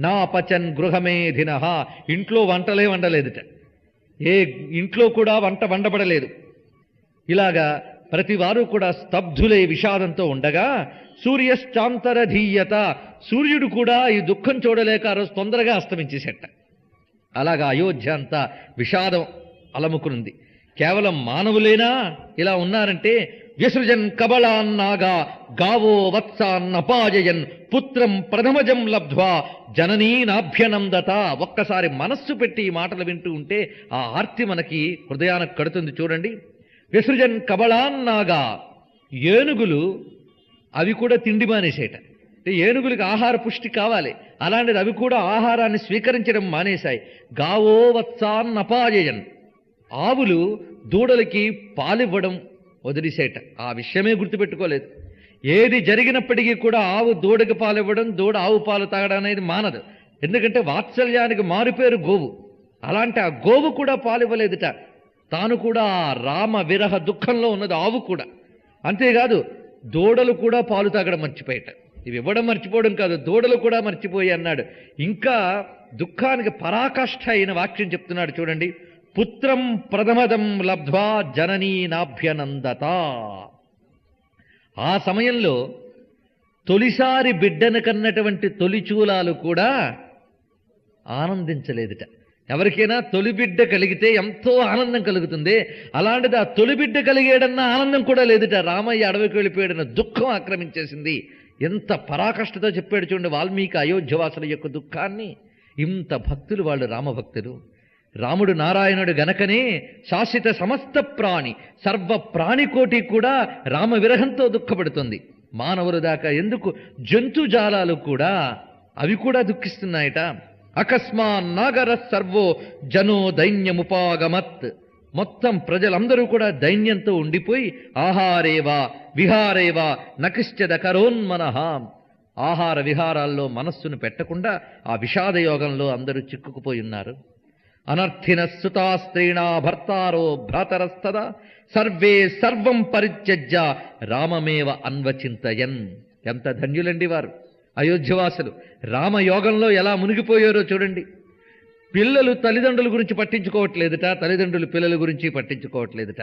నా పచన్ గృహమేధినః, ఇంట్లో వంటలే వండలేదుట, ఏ ఇంట్లో కూడా వంట వండబడలేదు. ఇలాగా ప్రతివారు కూడా స్తబ్దులై విషాదంతో ఉండగా సూర్యశ్చాంతరధీయత, సూర్యుడు కూడా ఈ దుఃఖం చూడలేక ఆ రోజు తొందరగా అస్తమించేసేట. అలాగా అయోధ్య అంతా విషాదం అలముకునుంది. కేవలం మానవులేనా ఇలా ఉన్నారంటే? వ్యసృజన్ కబళాన్నాగా గావో వత్సాన్నపాజయన్ పుత్రం ప్రథమజం లబ్ధ్వా జననీనాభ్యనందత. ఒక్కసారి మనస్సు పెట్టి ఈ మాటలు వింటూ ఉంటే ఆ ఆర్తి మనకి హృదయానికి కడుతుంది. చూడండి, వ్యసృజన్ కబళాన్నాగా, ఏనుగులు అవి కూడా తిండి మానేసేట. అంటే ఏనుగులకు ఆహార పుష్టి కావాలి, అలాంటిది అవి కూడా ఆహారాన్ని స్వీకరించడం మానేశాయి. గావో వత్సాన్నపాజయన్, ఆవులు దూడలకి పాలివ్వడం వదిలిసేట. ఆ విషయమే గుర్తుపెట్టుకోలేదు. ఏది జరిగినప్పటికీ కూడా ఆవు దూడకి పాలివ్వడం, దూడ ఆవు పాలు తాగడం అనేది మానదు. ఎందుకంటే వాత్సల్యానికి మారుపేరు గోవు. అలాంటి ఆ గోవు కూడా పాలివ్వలేదుట. తాను కూడా రామ విరహ దుఃఖంలో ఉన్నది ఆవు కూడా. అంతేకాదు దూడలు కూడా పాలు తాగడం మర్చిపోయేట. ఇవి ఇవ్వడం మర్చిపోవడం కాదు, దూడలు కూడా మర్చిపోయి అన్నాడు. ఇంకా దుఃఖానికి పరాకాష్ఠ అయిన వాక్యం చెప్తున్నాడు చూడండి. పుత్రం ప్రథమదం లబ్ధ్వా జననీనాభ్యనందత. ఆ సమయంలో తొలిసారి బిడ్డను కన్నటువంటి తొలిచూలాలు కూడా ఆనందించలేదుట. ఎవరికైనా తొలి బిడ్డ కలిగితే ఎంతో ఆనందం కలుగుతుంది. అలాంటిది ఆ తొలి బిడ్డ కలిగేడన్న ఆనందం కూడా లేదుట. రామయ్య అడవికి వెళ్ళిపోయాడన్న దుఃఖం ఆక్రమించేసింది. ఎంత పరాకష్టతో చెప్పాడు చూడండి వాల్మీకి అయోధ్యవాసుల యొక్క దుఃఖాన్ని. ఇంత భక్తులు వాళ్ళు, రామభక్తులు. రాముడు నారాయణుడు గనకనే శాశ్వత సమస్త ప్రాణి, సర్వ ప్రాణికోటి కూడా రామ విరహంతో దుఃఖపడుతుంది. మానవులు దాకా ఎందుకు, జంతుజాలాలు కూడా అవి కూడా దుఃఖిస్తున్నాయట. అకస్మాన్ నాగర సర్వో జనో దైన్యముపాగమత్. మొత్తం ప్రజలందరూ కూడా దైన్యంతో ఉండిపోయి ఆహారేవా విహారేవా నకిశ్చద కరోన్మనః. ఆహార విహారాల్లో మనస్సును పెట్టకుండా ఆ విషాద యోగంలో అందరూ చిక్కుకుపోయి ఉన్నారు. అనర్థిన సుతా స్త్రీణా భర్తారో భ్రాతరస్తదా సర్వే సర్వం పరిత్యజ్య రామమేవ అన్వచింతయన్. ఎంత ధన్యులండి వారు అయోధ్యవాసులు. రామయోగంలో ఎలా మునిగిపోయారో చూడండి. పిల్లలు తల్లిదండ్రుల గురించి పట్టించుకోవట్లేదుట, తల్లిదండ్రులు పిల్లల గురించి పట్టించుకోవట్లేదుట.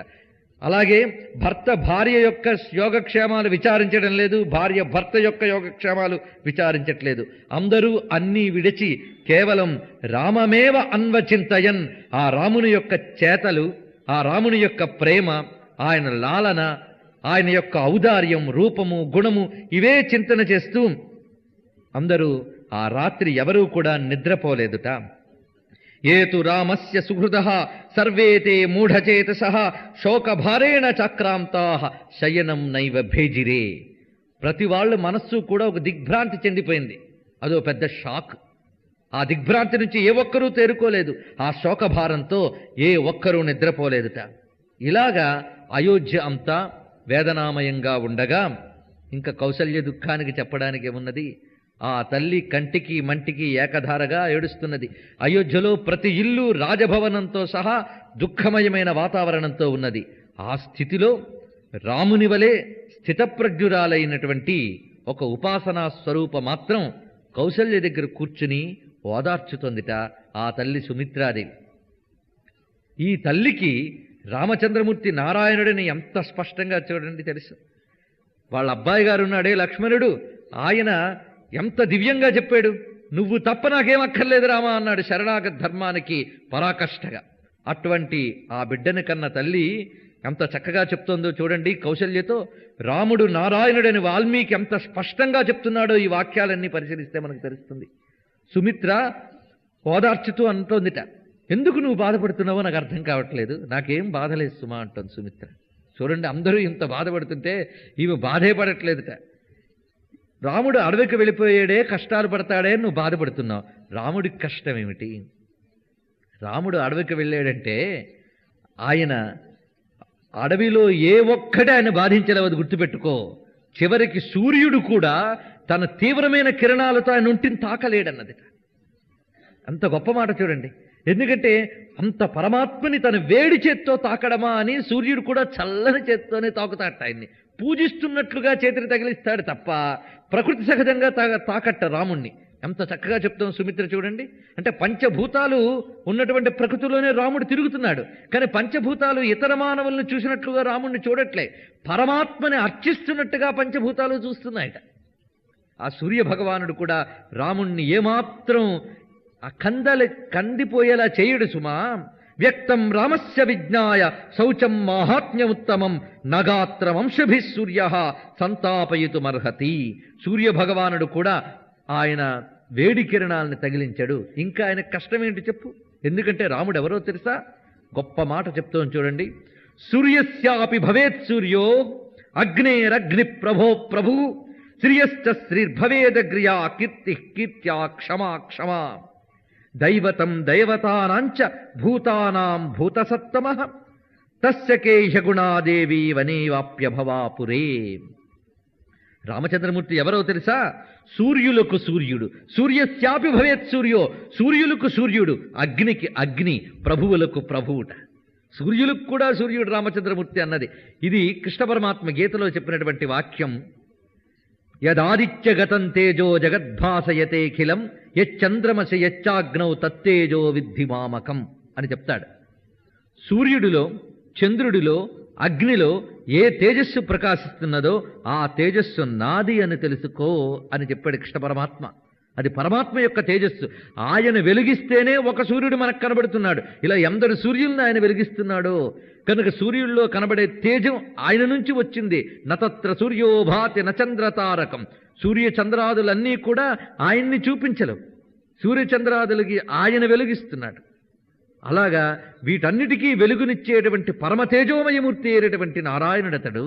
అలాగే భర్త భార్య యొక్క యోగక్షేమాలు విచారించడం లేదు, భార్య భర్త యొక్క యోగక్షేమాలు విచారించట్లేదు. అందరూ అన్నీ విడిచి కేవలం రామమేవ అన్వచింతయన్, ఆ రాముని యొక్క చేతలు, ఆ రాముని యొక్క ప్రేమ, ఆయన లాలన, ఆయన యొక్క ఔదార్యం, రూపము, గుణము ఇవే చింతన చేస్తూ అందరూ ఆ రాత్రి ఎవరూ కూడా నిద్రపోలేదుట. ఏతు రామస్య సుహృదః సర్వే తే మూఢచేతసః శోకభారేణ చక్రాంతాః శయనం నైవ భేజిరే. ప్రతి వాళ్ళ మనస్సు కూడా ఒక దిగ్భ్రాంతి చెందిపోయింది. అదో పెద్ద షాక్. ఆ దిగ్భ్రాంతి నుంచి ఏ ఒక్కరూ తేరుకోలేదు. ఆ శోకభారంతో ఏ ఒక్కరూ నిద్రపోలేదుట. ఇలాగా అయోధ్య అంతా వేదనామయంగా ఉండగా ఇంకా కౌసల్య దుఃఖానికి చెప్పడానికి ఏమున్నది? ఆ తల్లి కంటికి మంటికి ఏకధారగా ఏడుస్తున్నది. అయోధ్యలో ప్రతి ఇల్లు రాజభవనంతో సహా దుఃఖమయమైన వాతావరణంతో ఉన్నది. ఆ స్థితిలో రాముని వలె స్థితప్రజ్ఞురాలైనటువంటి ఒక ఉపాసనా స్వరూప మాత్రం కౌసల్య దగ్గర కూర్చుని ఓదార్చుతోందిట ఆ తల్లి సుమిత్రాదేవి. ఈ తల్లికి రామచంద్రమూర్తి నారాయణుడిని ఎంత స్పష్టంగా చూడండి తెలుసు. వాళ్ళ అబ్బాయి గారు ఉన్నాడే లక్ష్మణుడు, ఆయన ఎంత దివ్యంగా చెప్పాడు. నువ్వు తప్ప నాకేం అక్కర్లేదు రామా అన్నాడు శరణాగత ధర్మానికి పరాకష్టగా. అటువంటి ఆ బిడ్డని కన్న తల్లి ఎంత చక్కగా చెప్తోందో చూడండి కౌసల్యతో. రాముడు నారాయణుడని వాల్మీకి ఎంత స్పష్టంగా చెప్తున్నాడో ఈ వాక్యాలన్నీ పరిశీలిస్తే మనకు తెలుస్తుంది. సుమిత్ర ఓదార్చుతూ అంటోందిట, ఎందుకు నువ్వు బాధపడుతున్నావో నాకు అర్థం కావట్లేదు, నాకేం బాధలేదు సుమా అంటోంది సుమిత్ర. చూడండి, అందరూ ఇంత బాధపడుతుంటే ఈమె బాధే పడట్లేదుట. రాముడు అడవికి వెళ్ళిపోయాడే, కష్టాలు పడతాడే, నువ్వు బాధపడుతున్నావు. రాముడికి కష్టం ఏమిటి? రాముడు అడవికి వెళ్ళాడంటే ఆయన అడవిలో ఏ ఒక్కడే ఆయన బాధించలేవది గుర్తుపెట్టుకో. చివరికి సూర్యుడు కూడా తన తీవ్రమైన కిరణాలతో ఆయన ఒంటిని తాకలేడన్నది. అంత గొప్ప మాట చూడండి. ఎందుకంటే అంత పరమాత్మని తన వేడి చేత్తో తాకడమా అని సూర్యుడు కూడా చల్లని చేత్తోనే తాకుతాట. ఆయన్ని పూజిస్తున్నట్లుగా చేతిని తగిలిస్తాడు తప్ప ప్రకృతి సహజంగా తాకట్ట రాముణ్ణి. ఎంత చక్కగా చెప్తాం సుమిత్ర చూడండి. అంటే పంచభూతాలు ఉన్నటువంటి ప్రకృతిలోనే రాముడు తిరుగుతున్నాడు. కానీ పంచభూతాలు ఇతర మానవులను చూసినట్లుగా రాముణ్ణి చూడట్లే, పరమాత్మని అర్చిస్తున్నట్టుగా పంచభూతాలు చూస్తున్నాయట. ఆ సూర్య భగవానుడు కూడా రాముణ్ణి ఏమాత్రం ఆ కందిపోయేలా చేయడు సుమా. వ్యక్తం రామస్య విజ్ఞాయ శౌచం మాహాత్మ్యముత్తమం నగాత్ర వంశభి సూర్య సంతాపయితుమర్హతి. సూర్య భగవానుడు కూడా ఆయన వేడి కిరణాలను తగిలించాడు. ఇంకా ఆయన కష్టం ఏంటి చెప్పు? ఎందుకంటే రాముడు ఎవరో తెలుసా? గొప్ప మాట చెప్తాం చూడండి. సూర్యస్యాపి భవేత్ సూర్యో అగ్నేరగ్ని ప్రభో ప్రభు శ్రియశ్చ శ్రీర్భవేదగ్రియా కీర్తి కీర్త్యా క్షమా క్షమా దైవతం దైవతానాంచ భూతానాం భూతసత్తమః తస్య కేశగుణాదేవి వనేవాప్యభవాపురే. రామచంద్రమూర్తి ఎవరో తెలుసా? సూర్యులకు సూర్యుడు. సూర్యస్యాపి భవేత్ సూర్యో, సూర్యులకు సూర్యుడు, అగ్నికి అగ్ని, ప్రభువులకు ప్రభువుట. సూర్యులకు కూడా సూర్యుడు రామచంద్రమూర్తి అన్నది. ఇది కృష్ణ పరమాత్మ గీతలో చెప్పినటువంటి వాక్యం. యదాదిత్యగతం తేజో జగద్భాసయతేఖిలం యచ్చంద్రమసి యచ్చాగ్నౌ తత్తేజో విద్ధి మామకం అని చెప్తాడు. సూర్యుడిలో, చంద్రుడిలో, అగ్నిలో ఏ తేజస్సు ప్రకాశిస్తున్నదో ఆ తేజస్సు నాది అని తెలుసుకో అని చెప్పాడు కృష్ణ పరమాత్మ. అది పరమాత్మ యొక్క తేజస్సు. ఆయన వెలిగిస్తేనే ఒక సూర్యుడు మనకు కనబడుతున్నాడు. ఇలా ఎందరు సూర్యుల్ని ఆయన వెలిగిస్తున్నాడో కనుక సూర్యుల్లో కనబడే తేజం ఆయన నుంచి వచ్చింది. నతత్ర సూర్యో భాతి నచంద్రతారకం. సూర్యచంద్రాదులన్నీ కూడా ఆయన్ని చూపించలేవు. సూర్యచంద్రాదులకి ఆయన వెలిగిస్తున్నాడు. అలాగా వీటన్నిటికీ వెలుగునిచ్చేటువంటి పరమ తేజోమయమూర్తి అయినటువంటి నారాయణుడతడు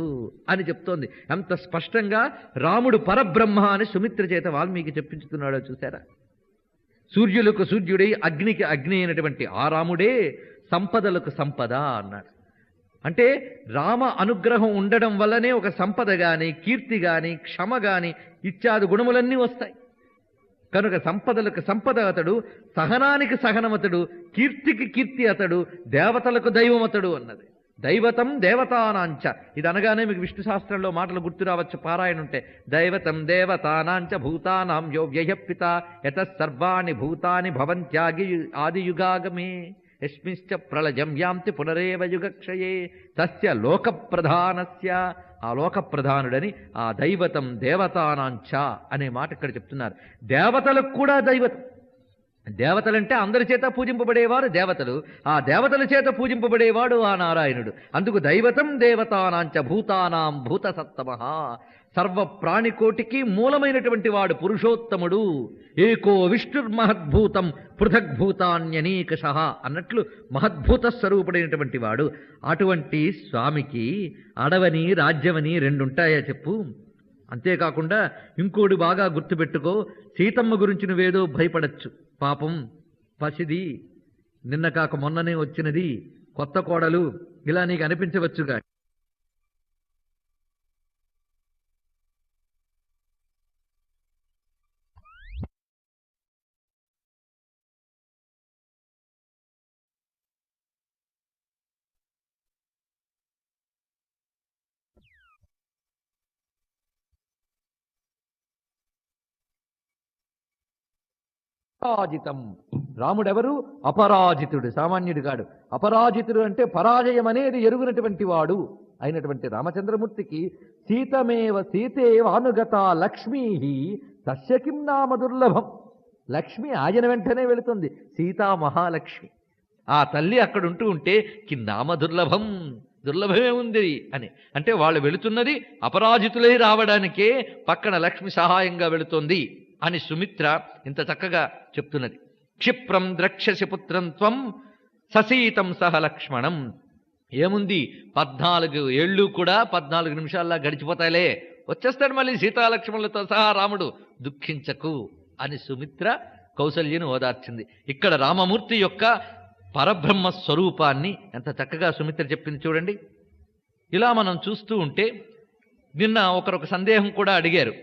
అని చెప్తోంది. ఎంత స్పష్టంగా రాముడు పరబ్రహ్మ అని సుమిత్ర చేత వాల్మీకి చెప్పించుతున్నాడో చూసారా? సూర్యులకు సూర్యుడై అగ్నికి అగ్ని అయినటువంటి ఆ రాముడే సంపదలకు సంపద అన్నాడు. అంటే రామ అనుగ్రహం ఉండడం వల్లనే ఒక సంపద గాని, కీర్తి గాని, క్షమ గాని ఇత్యాది గుణములన్నీ వస్తాయి. కనుక సంపదలకు సంపద అతడు, సహనానికి సహనమతడు, కీర్తికి కీర్తి అతడు, దేవతలకు దైవం అతడు అన్నది. దైవతం దేవతానాంచ, ఇది అనగానే మీకు విష్ణు శాస్త్రంలో మాటలు గుర్తు రావచ్చు పారాయణ ఉంటే. దైవతం దేవతానాంచ భూతానాం యో వ్యయ పిత యతః సర్వాణి భూతాని భవంత్యాగి ఆదియుగాగమే యస్మిశ్చ ప్రళయం యాంతి పునరేవ యుగక్షయే తస్య లోక ప్రధానస్య. ఆ లోక ప్రధానుడని ఆ దైవతం దేవతానాంచ అనే మాట ఇక్కడ చెప్తున్నారు. దేవతలకు కూడా దైవతం. దేవతలంటే అందరి చేత పూజింపబడేవారు దేవతలు, ఆ దేవతల చేత పూజింపబడేవాడు ఆ నారాయణుడు. అందుకు దైవతం దేవతానాంచ భూతానాం భూత సత్తమః, సర్వ ప్రాణికోటికి మూలమైనటువంటి వాడు పురుషోత్తముడు. ఏకో విష్ణుర్మహద్భూతం పృథగ్భూతాన్యనీకషః అన్నట్లు మహద్భూత స్వరూపుడైనటువంటి వాడు. అటువంటి స్వామికి అడవని రాజ్యమని రెండుంటాయా చెప్పు? అంతేకాకుండా ఇంకోటి బాగా గుర్తుపెట్టుకో, సీతమ్మ గురించి నువ్వేదో భయపడచ్చు. పాపం పసిది, నిన్న కాక మొన్ననే వచ్చినది, కొత్త కోడలు, ఇలా నీకు అనిపించవచ్చుగా. అపరాజితం, రాముడెవరు? అపరాజితుడు, సామాన్యుడు కాడు. అపరాజితుడు అంటే పరాజయం అనేది ఎరుగునటువంటి వాడు అయినటువంటి రామచంద్రమూర్తికి సీతమేవ సీతేవానుగత లక్ష్మీ తస్య కిం నామ దుర్లభం. లక్ష్మి ఆయన వెంటనే వెళుతుంది, సీతా మహాలక్ష్మి. ఆ తల్లి అక్కడుంటూ ఉంటే కిన్నామ దుర్లభం, దుర్లభమే ఉంది అని. అంటే వాళ్ళు వెళుతున్నది అపరాజితులై రావడానికే, పక్కన లక్ష్మి సహాయంగా వెళుతోంది అని సుమిత్ర ఇంత చక్కగా చెప్తున్నది. క్షిప్రం ద్రక్షసి పుత్రం త్వం ససీతం సహ లక్ష్మణం. ఏముంది, 14 ఏళ్ళు కూడా 14 నిమిషాల్లా గడిచిపోతాయిలే, వచ్చేస్తాడు మళ్ళీ సీతాలక్ష్మణులతో సహా రాముడు, దుఃఖించకు అని సుమిత్ర కౌసల్యను ఓదార్చింది. ఇక్కడ రామమూర్తి యొక్క పరబ్రహ్మ స్వరూపాన్ని ఎంత చక్కగా సుమిత్ర చెప్పింది చూడండి. ఇలా మనం చూస్తూ ఉంటే నిన్న ఒకరొక సందేహం కూడా అడిగారు.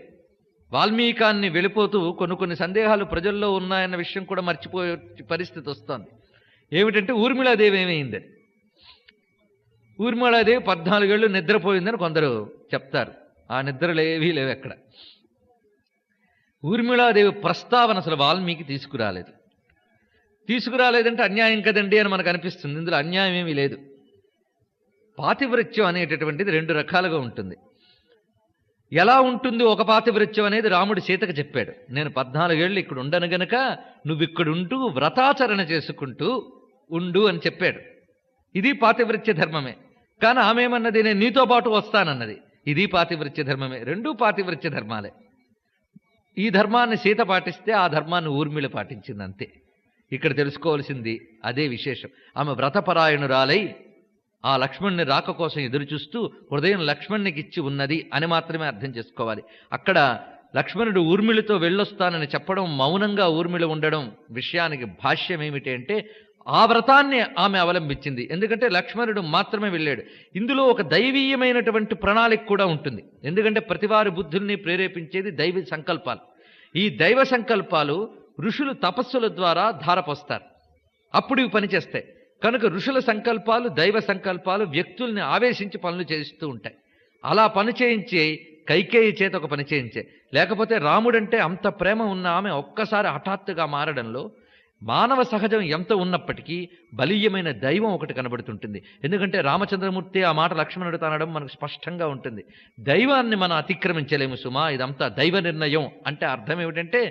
వాల్మీకాన్ని వెళ్ళిపోతూ కొన్ని సందేహాలు ప్రజల్లో ఉన్నాయన్న విషయం కూడా మర్చిపోయే పరిస్థితి వస్తోంది. ఏమిటంటే ఊర్మిళాదేవి ఏమైందని. ఊర్మిళాదేవి 14 ఏళ్ళు నిద్రపోయిందని కొందరు చెప్తారు. ఆ నిద్రలేవీ లేవు ఎక్కడ. ఊర్మిళాదేవి ప్రస్తావన అసలు వాల్మీకి తీసుకురాలేదంటే అన్యాయం కదండి అని మనకు అనిపిస్తుంది. ఇందులో అన్యాయం ఏమీ లేదు. పాతివ్రత్యం అనేటటువంటిది 2 రకాలుగా ఉంటుంది. ఎలా ఉంటుంది ఒక పాతివ్రత్యం అనేది రాముడు సీతకు చెప్పాడు. నేను 14 ఏళ్ళు ఇక్కడ ఉండను గనక నువ్వు ఇక్కడుంటూ వ్రతాచరణ చేసుకుంటూ ఉండు అని చెప్పాడు. ఇది పాతివ్రత్య ధర్మమే. కానీ ఆమె ఏమన్నది, నేను నీతో పాటు వస్తానన్నది. ఇది పాతివ్రత్య ధర్మమే. 2 పాతివ్రత్య ధర్మాలే. ఈ ధర్మాన్ని సీత పాటిస్తే ఆ ధర్మాన్ని ఊర్మిళ పాటించింది, అంతే. ఇక్కడ తెలుసుకోవాల్సింది అదే విశేషం. ఆమె వ్రతపరాయణురాలై ఆ లక్ష్మణుని రాక కోసం ఎదురు చూస్తూ హృదయం లక్ష్మణునికి ఇచ్చి ఉన్నది అని మాత్రమే అర్థం చేసుకోవాలి. అక్కడ లక్ష్మణుడు ఊర్మిళతో వెళ్ళొస్తానని చెప్పడం, మౌనంగా ఊర్మిళ ఉండడం విషయానికి భాష్యం ఏమిటి అంటే, ఆ వ్రతాన్ని ఆమె అవలంబించింది. ఎందుకంటే లక్ష్మణుడు మాత్రమే వెళ్ళాడు. ఇందులో ఒక దైవీయమైనటువంటి ప్రణాళిక కూడా ఉంటుంది. ఎందుకంటే ప్రతివారి బుద్ధుల్ని ప్రేరేపించేది దైవ సంకల్పాలు. ఈ దైవ సంకల్పాలు ఋషులు తపస్సుల ద్వారా ధారపోస్తారు, అప్పుడు ఇవి పనిచేస్తాయి. కనుక ఋషుల సంకల్పాలు, దైవ సంకల్పాలు వ్యక్తుల్ని ఆవేశించి పనులు చేయిస్తూ ఉంటాయి. అలా పని చేయించే కైకేయి చేత ఒక పని చేయించే. లేకపోతే రాముడంటే అంత ప్రేమ ఉన్న ఆమె ఒక్కసారి హఠాత్తుగా మారడంలో మానవ సహజం ఎంత ఉన్నప్పటికీ బలీయమైన దైవం ఒకటి కనబడుతుంటుంది. ఎందుకంటే రామచంద్రమూర్తి ఆ మాట లక్ష్మణుడు అనడం మనకు స్పష్టంగా ఉంటుంది. దైవాన్ని మనం అతిక్రమించలేము సుమా, ఇదంతా దైవ నిర్ణయం. అంటే అర్థం ఏమిటంటే,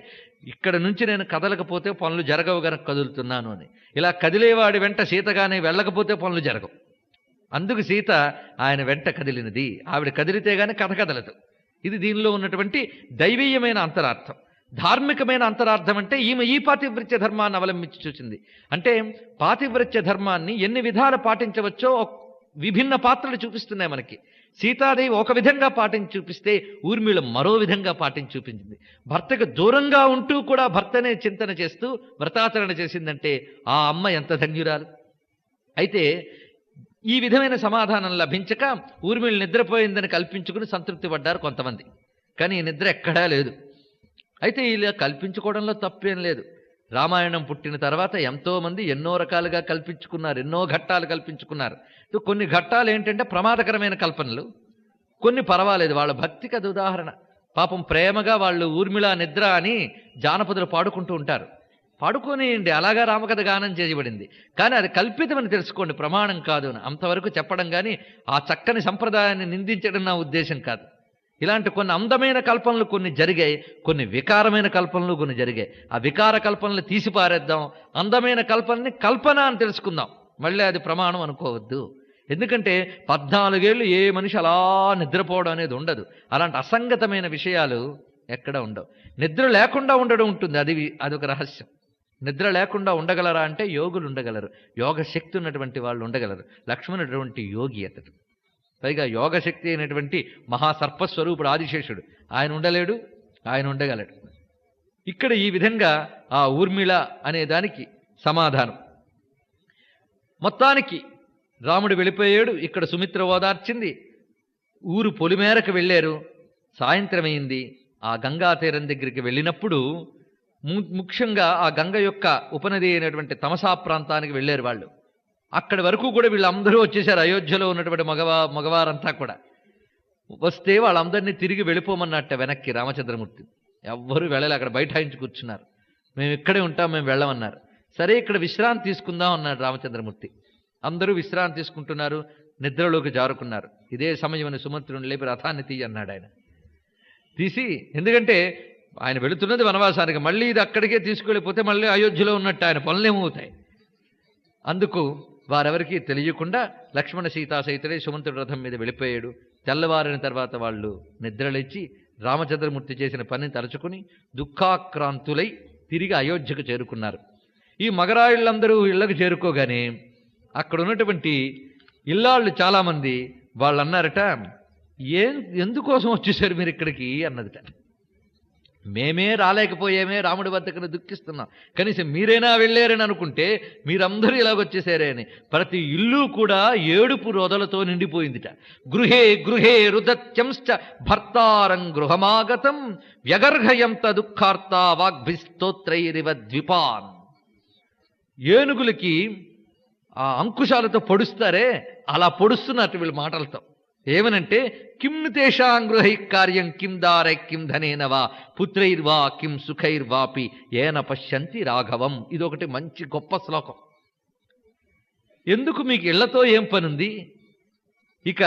ఇక్కడ నుంచి నేను కదలకపోతే పనులు జరగవు గనక కదులుతున్నాను అని. ఇలా కదిలేవాడి వెంట సీతగానే వెళ్ళకపోతే పనులు జరగవు. అందుకు సీత ఆయన వెంట కదిలినది. ఆవిడ కదిలితే గాని కథ కదలదు. ఇది దీనిలో ఉన్నటువంటి దైవీయమైన అంతరార్థం. ధార్మికమైన అంతరార్థం అంటే ఈమె ఈ పాతివ్రత్య ధర్మాన్ని అవలంబించి చూసింది. అంటే పాతివ్రత్య ధర్మాన్ని ఎన్ని విధాలు పాటించవచ్చో విభిన్న పాత్రలు చూపిస్తున్నాయి మనకి. సీతాదేవి ఒక విధంగా పాటించి చూపిస్తే ఊర్మిళ మరో విధంగా పాటించి చూపించింది. భర్తకు దూరంగా ఉంటూ కూడా భర్తనే చింతన చేస్తూ వ్రతాచరణ చేసిందంటే ఆ అమ్మ ఎంత ధన్యురాలు. అయితే ఈ విధమైన సమాధానం లభించక ఊర్మిళ నిద్రపోయిందని కల్పించుకుని సంతృప్తి పడ్డారు కొంతమంది. కానీ ఈ నిద్ర ఎక్కడా లేదు. అయితే ఇలా కల్పించుకోవడంలో తప్పేం లేదు. రామాయణం పుట్టిన తర్వాత ఎంతోమంది ఎన్నో రకాలుగా కల్పించుకున్నారు, ఎన్నో ఘట్టాలు కల్పించుకున్నారు. కొన్ని ఘట్టాలు ఏంటంటే ప్రమాదకరమైన కల్పనలు, కొన్ని పర్వాలేదు, వాళ్ళ భక్తికి అది ఉదాహరణ. పాపం ప్రేమగా వాళ్ళు ఊర్మిళ నిద్ర అని జానపదులు పాడుకుంటూ ఉంటారు. పాడుకోనియండి, అలాగా రామకథ గానం చేయబడింది. కానీ అది కల్పితమని తెలుసుకోండి, ప్రమాణం కాదు అని అంతవరకు చెప్పడం. కానీ ఆ చక్కని సంప్రదాయాన్ని నిందించడం నా ఉద్దేశం కాదు. ఇలాంటి కొన్ని అందమైన కల్పనలు కొన్ని జరిగాయి, కొన్ని వికారమైన కల్పనలు కొన్ని జరిగాయి. ఆ వికార కల్పనలు తీసి పారేద్దాం, అందమైన కల్పనని కల్పన అని తెలుసుకుందాం. మళ్ళీ అది ప్రమాణం అనుకోవద్దు. ఎందుకంటే 14 ఏళ్ళు ఏ మనిషి అలా నిద్రపోవడం అనేది ఉండదు. అలాంటి అసంగతమైన విషయాలు ఎక్కడ ఉండవు. నిద్ర లేకుండా ఉండడం ఉంటుంది, అదొక రహస్యం. నిద్ర లేకుండా ఉండగలరా అంటే యోగులు ఉండగలరు, యోగ శక్తి ఉన్నటువంటి వాళ్ళు ఉండగలరు. లక్ష్మణుడు యోగి అతడు, పైగా యోగశక్తి అయినటువంటి మహాసర్పస్వరూపుడు ఆదిశేషుడు. ఆయన ఉండలేడు, ఆయన ఉండగలడు. ఇక్కడ ఈ విధంగా ఆ ఊర్మిళ అనే దానికి సమాధానం. మొత్తానికి రాముడు వెళ్ళిపోయాడు. ఇక్కడ సుమిత్ర ఓదార్చింది. ఊరు పొలిమేరకు వెళ్ళారు. సాయంత్రమైంది. ఆ గంగా తీరం దగ్గరికి వెళ్ళినప్పుడు ముఖ్యంగా ఆ గంగ యొక్క ఉపనది అయినటువంటి తమసా ప్రాంతానికి వెళ్ళారు వాళ్ళు. అక్కడి వరకు కూడా వీళ్ళందరూ వచ్చేసారు. అయోధ్యలో ఉన్నటువంటి మగవారంతా కూడా వస్తే వాళ్ళందరినీ తిరిగి వెళ్ళిపోమన్నట్ట వెనక్కి రామచంద్రమూర్తి. ఎవ్వరూ వెళ్ళలే, అక్కడ బైఠాయించి కూర్చున్నారు. మేము ఇక్కడే ఉంటాం, మేము వెళ్ళమన్నారు. సరే ఇక్కడ విశ్రాంతి తీసుకుందాం అన్నాడు రామచంద్రమూర్తి. అందరూ విశ్రాంతి తీసుకుంటున్నారు, నిద్రలోకి జారుకున్నారు. ఇదే సమయం సుమంత్రుని లేపి రథాన్ని తీయి అన్నాడు ఆయన. తీసి, ఎందుకంటే ఆయన వెళుతున్నది వనవాసానికి, మళ్ళీ ఇది అక్కడికే తీసుకెళ్ళిపోతే మళ్ళీ అయోధ్యలో ఉన్నట్టు ఆయన పనులేమవుతాయి. అందుకు వారెవరికీ తెలియకుండా లక్ష్మణ సీతా సహితుడే సుమంతుడి రథం మీద వెళ్ళిపోయాడు. తెల్లవారిన తర్వాత వాళ్ళు నిద్రలేచి రామచంద్రమూర్తి చేసిన పనిని తలుచుకుని దుఃఖాక్రాంతులై తిరిగి అయోధ్యకు చేరుకున్నారు. ఈ మగరాయిళ్ళందరూ ఇళ్లకు చేరుకోగానే అక్కడ ఉన్నటువంటి ఇల్లాళ్ళు చాలామంది వాళ్ళు అన్నారట, ఎందుకోసం వచ్చేసారు మీరు ఇక్కడికి అన్నదిట. మేమే రాలేకపోయామే, రాముడి వద్దకు దుఃఖిస్తున్నాం, కనీసం మీరైనా వెళ్ళారని అనుకుంటే మీరందరూ ఇలాగొచ్చేసారే అని. ప్రతి ఇల్లు కూడా ఏడుపు రొదలతో నిండిపోయిందిట. గృహే గృహే రుదత్యంశ్చ భర్తారం గృహమాగతం వ్యగర్హయంత దుఃఖార్త వాగ్భిస్తోత్రైరివ ద్విపాన్. ఏనుగులకి ఆ అంకుశాలతో పొడుస్తారే, అలా పొడుస్తున్నట్టు వీళ్ళ మాటలతో. ఏమనంటే, కిం తేషాం గృహై కార్యం కిం దారై కిం ధనేనవా పుత్రైర్వా కిం సుఖైర్వాపి ఏన పశ్యంతి రాఘవం. ఇదొకటి మంచి గొప్ప శ్లోకం. ఎందుకు మీకు ఇళ్లతో ఏం పనుంది, ఇక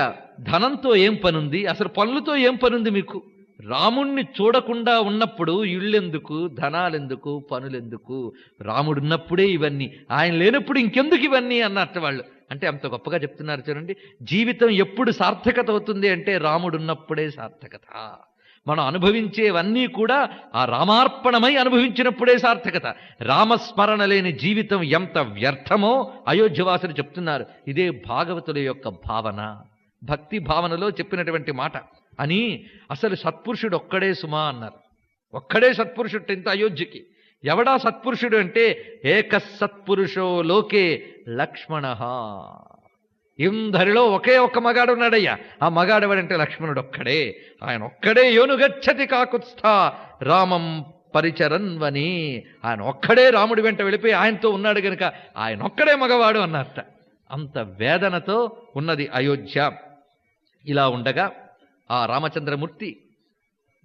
ధనంతో ఏం పనుంది, అసలు పనులతో ఏం పనుంది మీకు? రాముణ్ణి చూడకుండా ఉన్నప్పుడు ఇళ్ళెందుకు, ధనాలెందుకు, పనులెందుకు? రాముడున్నప్పుడే ఇవన్నీ, ఆయన లేనప్పుడు ఇంకెందుకు ఇవన్నీ అన్నట్టు వాళ్ళు. అంటే అంత గొప్పగా చెప్తున్నారు చూడండి. జీవితం ఎప్పుడు సార్థకత అవుతుంది అంటే రాముడున్నప్పుడే సార్థకత. మనం అనుభవించేవన్నీ కూడా ఆ రామార్పణమై అనుభవించినప్పుడే సార్థకత. రామస్మరణ లేని జీవితం ఎంత వ్యర్థమో అయోధ్యవాసులు చెప్తున్నారు. ఇదే భాగవతుల యొక్క భావన, భక్తి భావనలో చెప్పినటువంటి మాట అని. అసలు సత్పురుషుడు ఒక్కడే సుమా అన్నారు. ఒక్కడే సత్పురుషుడు ఇంత అయోధ్యకి. ఎవడా సత్పురుషుడు అంటే ఏక సత్పురుషో లోకే లక్ష్మణ. ఇందరిలో ఒకే ఒక్క మగాడు ఉన్నాడయ్యా. ఆ మగాడెవడంటే లక్ష్మణుడు ఒక్కడే. ఆయన ఒక్కడే యోనుగచ్చతి కాకుత్స్థ రామం పరిచరన్వని. ఆయన ఒక్కడే రాముడి వెంట వెళ్ళిపోయి ఆయనతో ఉన్నాడు గనుక ఆయన ఒక్కడే మగవాడు అన్నట్ట. అంత వేదనతో ఉన్నది అయోధ్య. ఇలా ఉండగా ఆ రామచంద్రమూర్తి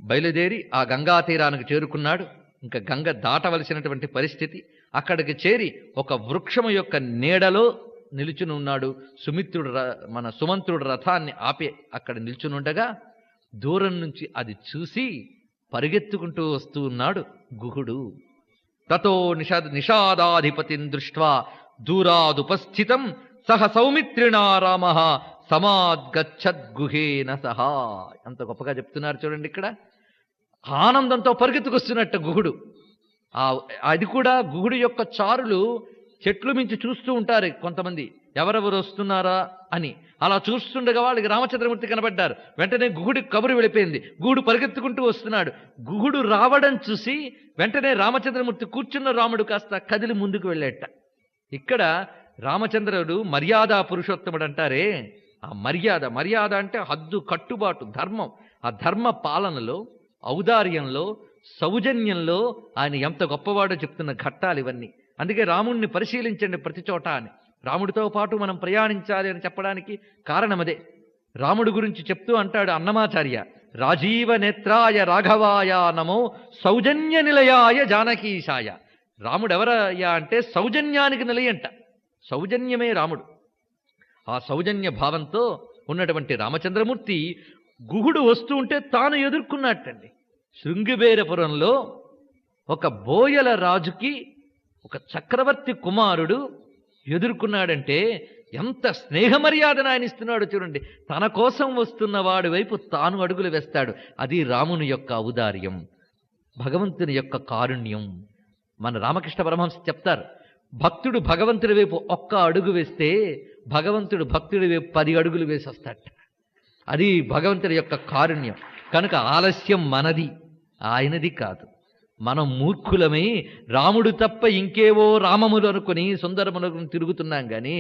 బయలుదేరి ఆ గంగా తీరానికి చేరుకున్నాడు. ఇంకా గంగ దాటవలసినటువంటి పరిస్థితి. అక్కడికి చేరి ఒక వృక్షము యొక్క నీడలో నిలుచుని ఉన్నాడు. సుమంత్రుడు రథాన్ని ఆపి అక్కడ నిల్చునుండగా దూరం నుంచి అది చూసి పరిగెత్తుకుంటూ వస్తూ ఉన్నాడు గుహుడు. తతో నిషాదాధిపతిం దృష్ట్వా దూరాదుపస్థితం సహ సౌమిత్రిణా రామః సమాద్గచ్చద్గుహేన సహా. అంత గొప్పగా చెప్తున్నారు చూడండి. ఇక్కడ ఆనందంతో పరిగెత్తుకొస్తున్నట్టు గుహుడు. అది కూడా గుహుడు యొక్క చారులు చెట్లు మించి చూస్తూ ఉంటారు కొంతమంది, ఎవరెవరు వస్తున్నారా అని. అలా చూస్తుండగా వాళ్ళకి రామచంద్రమూర్తి కనబడ్డారు. వెంటనే గుహుడికి కబురు వెళ్ళిపోయింది. గుహుడు పరిగెత్తుకుంటూ వస్తున్నాడు. గుహుడు రావడం చూసి వెంటనే రామచంద్రమూర్తి కూర్చున్న రాముడు కాస్త కదిలి ముందుకు వెళ్ళేట. ఇక్కడ రామచంద్రుడు మర్యాదా పురుషోత్తముడు అంటారే, ఆ మర్యాద అంటే హద్దు, కట్టుబాటు, ధర్మం. ఆ ధర్మ పాలనలో, ఔదార్యంలో, సౌజన్యంలో ఆయన ఎంత గొప్పవాడో చెప్తున్న ఘట్టాలు ఇవన్నీ. అందుకే రాముణ్ణి పరిశీలించండి ప్రతి చోట అని. రాముడితో పాటు మనం ప్రయాణించాలి అని చెప్పడానికి కారణం అదే. రాముడి గురించి చెప్తూ అంటాడు అన్నమాచార్య, రాజీవ నేత్రాయ రాఘవాయ నమో సౌజన్య నిలయాయ జానకీశాయ. రాముడు ఎవరయ్యా అంటే సౌజన్యానికి నిలయంట. సౌజన్యమే రాముడు. ఆ సౌజన్య భావంతో ఉన్నటువంటి రామచంద్రమూర్తి గుహుడు వస్తూ ఉంటే తాను ఎదుర్కొన్నట్టండి. శృంగిబేరపురంలో ఒక బోయల రాజుకి ఒక చక్రవర్తి కుమారుడు ఎదుర్కొన్నాడంటే ఎంత స్నేహమర్యాదను ఆయన ఇస్తున్నాడు చూడండి. తన కోసం వస్తున్న వాడి వైపు తాను అడుగులు వేస్తాడు. అది రాముని యొక్క ఔదార్యం, భగవంతుని యొక్క కారుణ్యం. మన రామకృష్ణ పరమహంస చెప్తారు, భక్తుడు భగవంతుడి వైపు ఒక్క అడుగు వేస్తే భగవంతుడు భక్తుడి వైపు 10 అడుగులు వేసి వస్తాడు. అది భగవంతుడి యొక్క కారుణ్యం. కనుక ఆలస్యం మనది, ఆయనది కాదు. మనం మూర్ఖులమై రాముడు తప్ప ఇంకేవో రామములు అనుకుని సుందరములు తిరుగుతున్నాం కానీ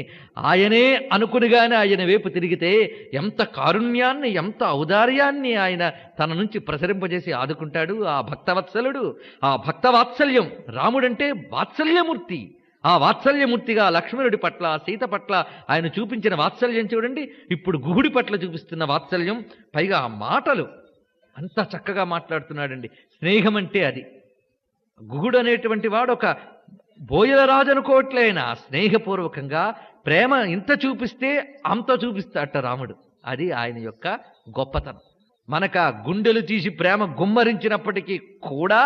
ఆయనే అనుకునిగానే ఆయన వైపు తిరిగితే ఎంత కారుణ్యాన్ని, ఎంత ఔదార్యాన్ని ఆయన తన నుంచి ప్రసరింపజేసి ఆదుకుంటాడు. ఆ భక్తవత్సలుడు, ఆ భక్తవాత్సల్యం. రాముడంటే వాత్సల్యమూర్తి. ఆ వాత్సల్యమూర్తిగా లక్ష్మణుడి పట్ల, సీత పట్ల ఆయన చూపించిన వాత్సల్యం చూడండి. ఇప్పుడు గుహుడి పట్ల చూపిస్తున్న వాత్సల్యం, పైగా ఆ మాటలు అంత చక్కగా మాట్లాడుతున్నాడండి. స్నేహం అంటే అది. గుహుడు అనేటువంటి వాడు ఒక బోయలరాజు అనుకోవట్లేనా, స్నేహపూర్వకంగా ప్రేమ ఇంత చూపిస్తే అంత చూపిస్తాట రాముడు. అది ఆయన యొక్క గొప్పతనం. మనకు ఆ గుండెలు తీసి ప్రేమ గుమ్మరించినప్పటికీ కూడా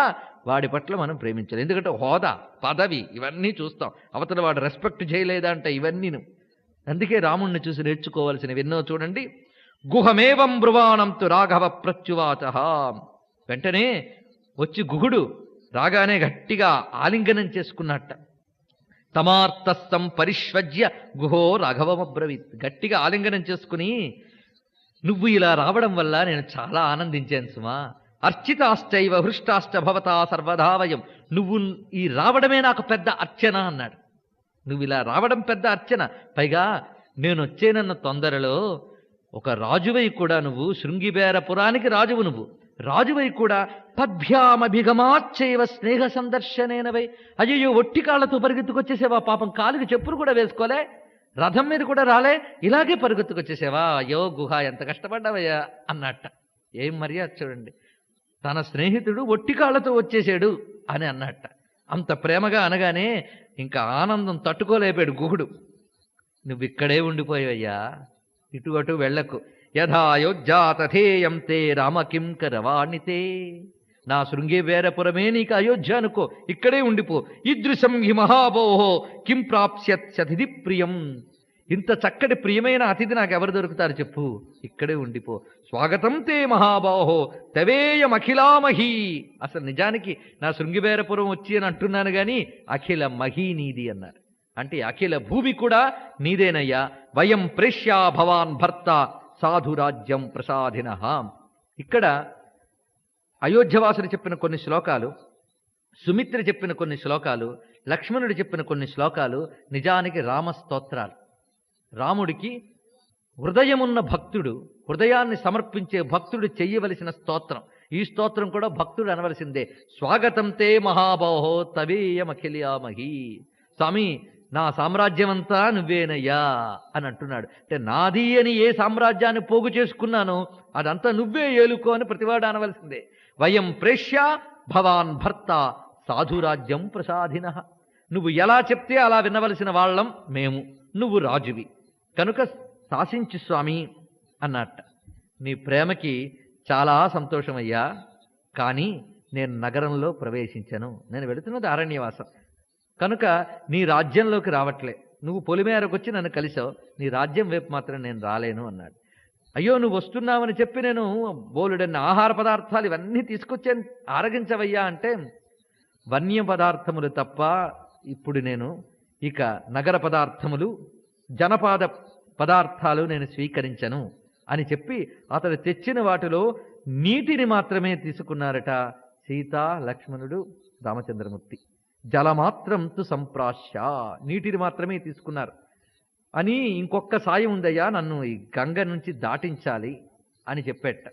వాడి పట్ల మనం ప్రేమించాలి. ఎందుకంటే హోదా, పదవి ఇవన్నీ చూస్తాం. అవతల వాడు రెస్పెక్ట్ చేయలేదా అంటే ఇవన్నీను. అందుకే రాముణ్ణి చూసి నేర్చుకోవాల్సినవి ఎన్నో చూడండి. గుహమేవం బ్రువాణంతు రాఘవ ప్రత్యువాచ. వెంటనే వచ్చి గుహుడు రాగానే గట్టిగా ఆలింగనం చేసుకున్నట్ట. తమార్తస్సం పరిష్వజ్య గుహో రాఘవమబ్రవీత్. గట్టిగా ఆలింగనం చేసుకుని, నువ్వు ఇలా రావడం వల్ల నేను చాలా ఆనందించాను సుమా. అర్చితాశ్చైవ హృష్టాశ్చ భవతా సర్వదావయం. నువ్వు ఈ రావడమే నాకు పెద్ద అర్చన అన్నాడు. నువ్వు ఇలా రావడం పెద్ద అర్చన. పైగా నేను వచ్చేనన్న తొందరలో ఒక రాజువై కూడా నువ్వు, శృంగిబేరపురానికి రాజువు నువ్వు, రాజువై కూడా పద్భ్యామభిగమాచ్చైవ స్నేహ సందర్శనేనవై. అయ్యో ఒట్టి కాళ్లతో పరిగెత్తుకొచ్చేసేవా, పాపం కాలుకి చెప్పులు కూడా వేసుకోలే, రథం మీద కూడా రాలే, ఇలాగే పరిగెత్తుకొచ్చేసేవా, అయ్యో గుహ ఎంత కష్టపడ్డావయ్యా అన్నట్ట. ఏం మర్యాద చూడండి. తన స్నేహితుడు ఒట్టి కాళ్లతో వచ్చేసాడు అని అన్నట్ట. అంత ప్రేమగా అనగానే ఇంకా ఆనందం తట్టుకోలేపాడు గుహుడు. నువ్వు ఇక్కడే ఉండిపోయావయ్యా, ఇటు అటు వెళ్ళకు. యథాయోధ్యా తథేయం తే రామ కిం కరవాణితే. నా శృంగిబేరపురమే నీకు అయోధ్య అనుకో, ఇక్కడే ఉండిపో. ఈదృశం హి మహాబోహో కిం ప్రాప్స్యత్యతిథి ప్రియం. ఇంత చక్కటి ప్రియమైన అతిథి నాకు ఎవరు దొరుకుతారు చెప్పు, ఇక్కడే ఉండిపో. స్వాగతం తే మహాబాహో తవేయమఖిలామహీ. అసలు నిజానికి నా శృంగిబేరపురం వచ్చి అని అంటున్నాను కానీ అఖిల మహీ నీది అన్నారు. అంటే అఖిల భూమి కూడా నీదేనయ్యా. వయం ప్రేష్యా భవాన్ భర్త సాధురాజ్యం ప్రసాదిన. ఇక్కడ అయోధ్యవాసుడు చెప్పిన కొన్ని శ్లోకాలు, సుమిత్ర చెప్పిన కొన్ని శ్లోకాలు, లక్ష్మణుడు చెప్పిన కొన్ని శ్లోకాలు నిజానికి రామస్తోత్రాలు. రాముడికి హృదయమున్న భక్తుడు, హృదయాన్ని సమర్పించే భక్తుడు చెయ్యవలసిన స్తోత్రం. ఈ స్తోత్రం కూడా భక్తుడు అనవలసిందే. స్వాగతం తే మహాబాహో తవేయమఖిలామహీ. స్వామి, నా సామ్రాజ్యమంతా నువ్వేనయ్యా అని అంటున్నాడు. అంటే నాది అని ఏ సామ్రాజ్యాన్ని పోగు చేసుకున్నానో అదంతా నువ్వే ఏలుకో అని ప్రతివాడు అనవలసిందే. వయం ప్రేష్య భవాన్ భర్త సాధురాజ్యం ప్రసాదిన. నువ్వు ఎలా చెప్తే అలా వినవలసిన వాళ్ళం మేము, నువ్వు రాజువి కనుక శాసించు స్వామి అన్నట్ట. నీ ప్రేమకి చాలా సంతోషమయ్యా, కానీ నేను నగరంలో ప్రవేశించను. నేను వెళుతున్నది అరణ్యవాసం కనుక నీ రాజ్యంలోకి రావట్లే. నువ్వు పొలిమేరకు వచ్చి నన్ను కలిసావు, నీ రాజ్యం వైపు మాత్రం నేను రాలేను అన్నాడు. అయ్యో నువ్వు వస్తున్నావని చెప్పి నేను బోలుడన్న ఆహార పదార్థాలు ఇవన్నీ తీసుకొచ్చాను, ఆరగించవయ్యా అంటే, వన్య పదార్థములు తప్ప ఇప్పుడు నేను ఇక నగర పదార్థములు, జనపాద పదార్థాలు నేను స్వీకరించను అని చెప్పి అతడు తెచ్చిన వాటిలో నీటిని మాత్రమే తీసుకున్నారట సీత, లక్ష్మణుడు, రామచంద్రమూర్తి. జలమాత్రం తు సంప్రాశ్య, నీటిని మాత్రమే తీసుకున్నారు. అని ఇంకొక సాయం ఉందయ్యా, నన్ను ఈ గంగ నుంచి దాటించాలి అని చెప్పేట.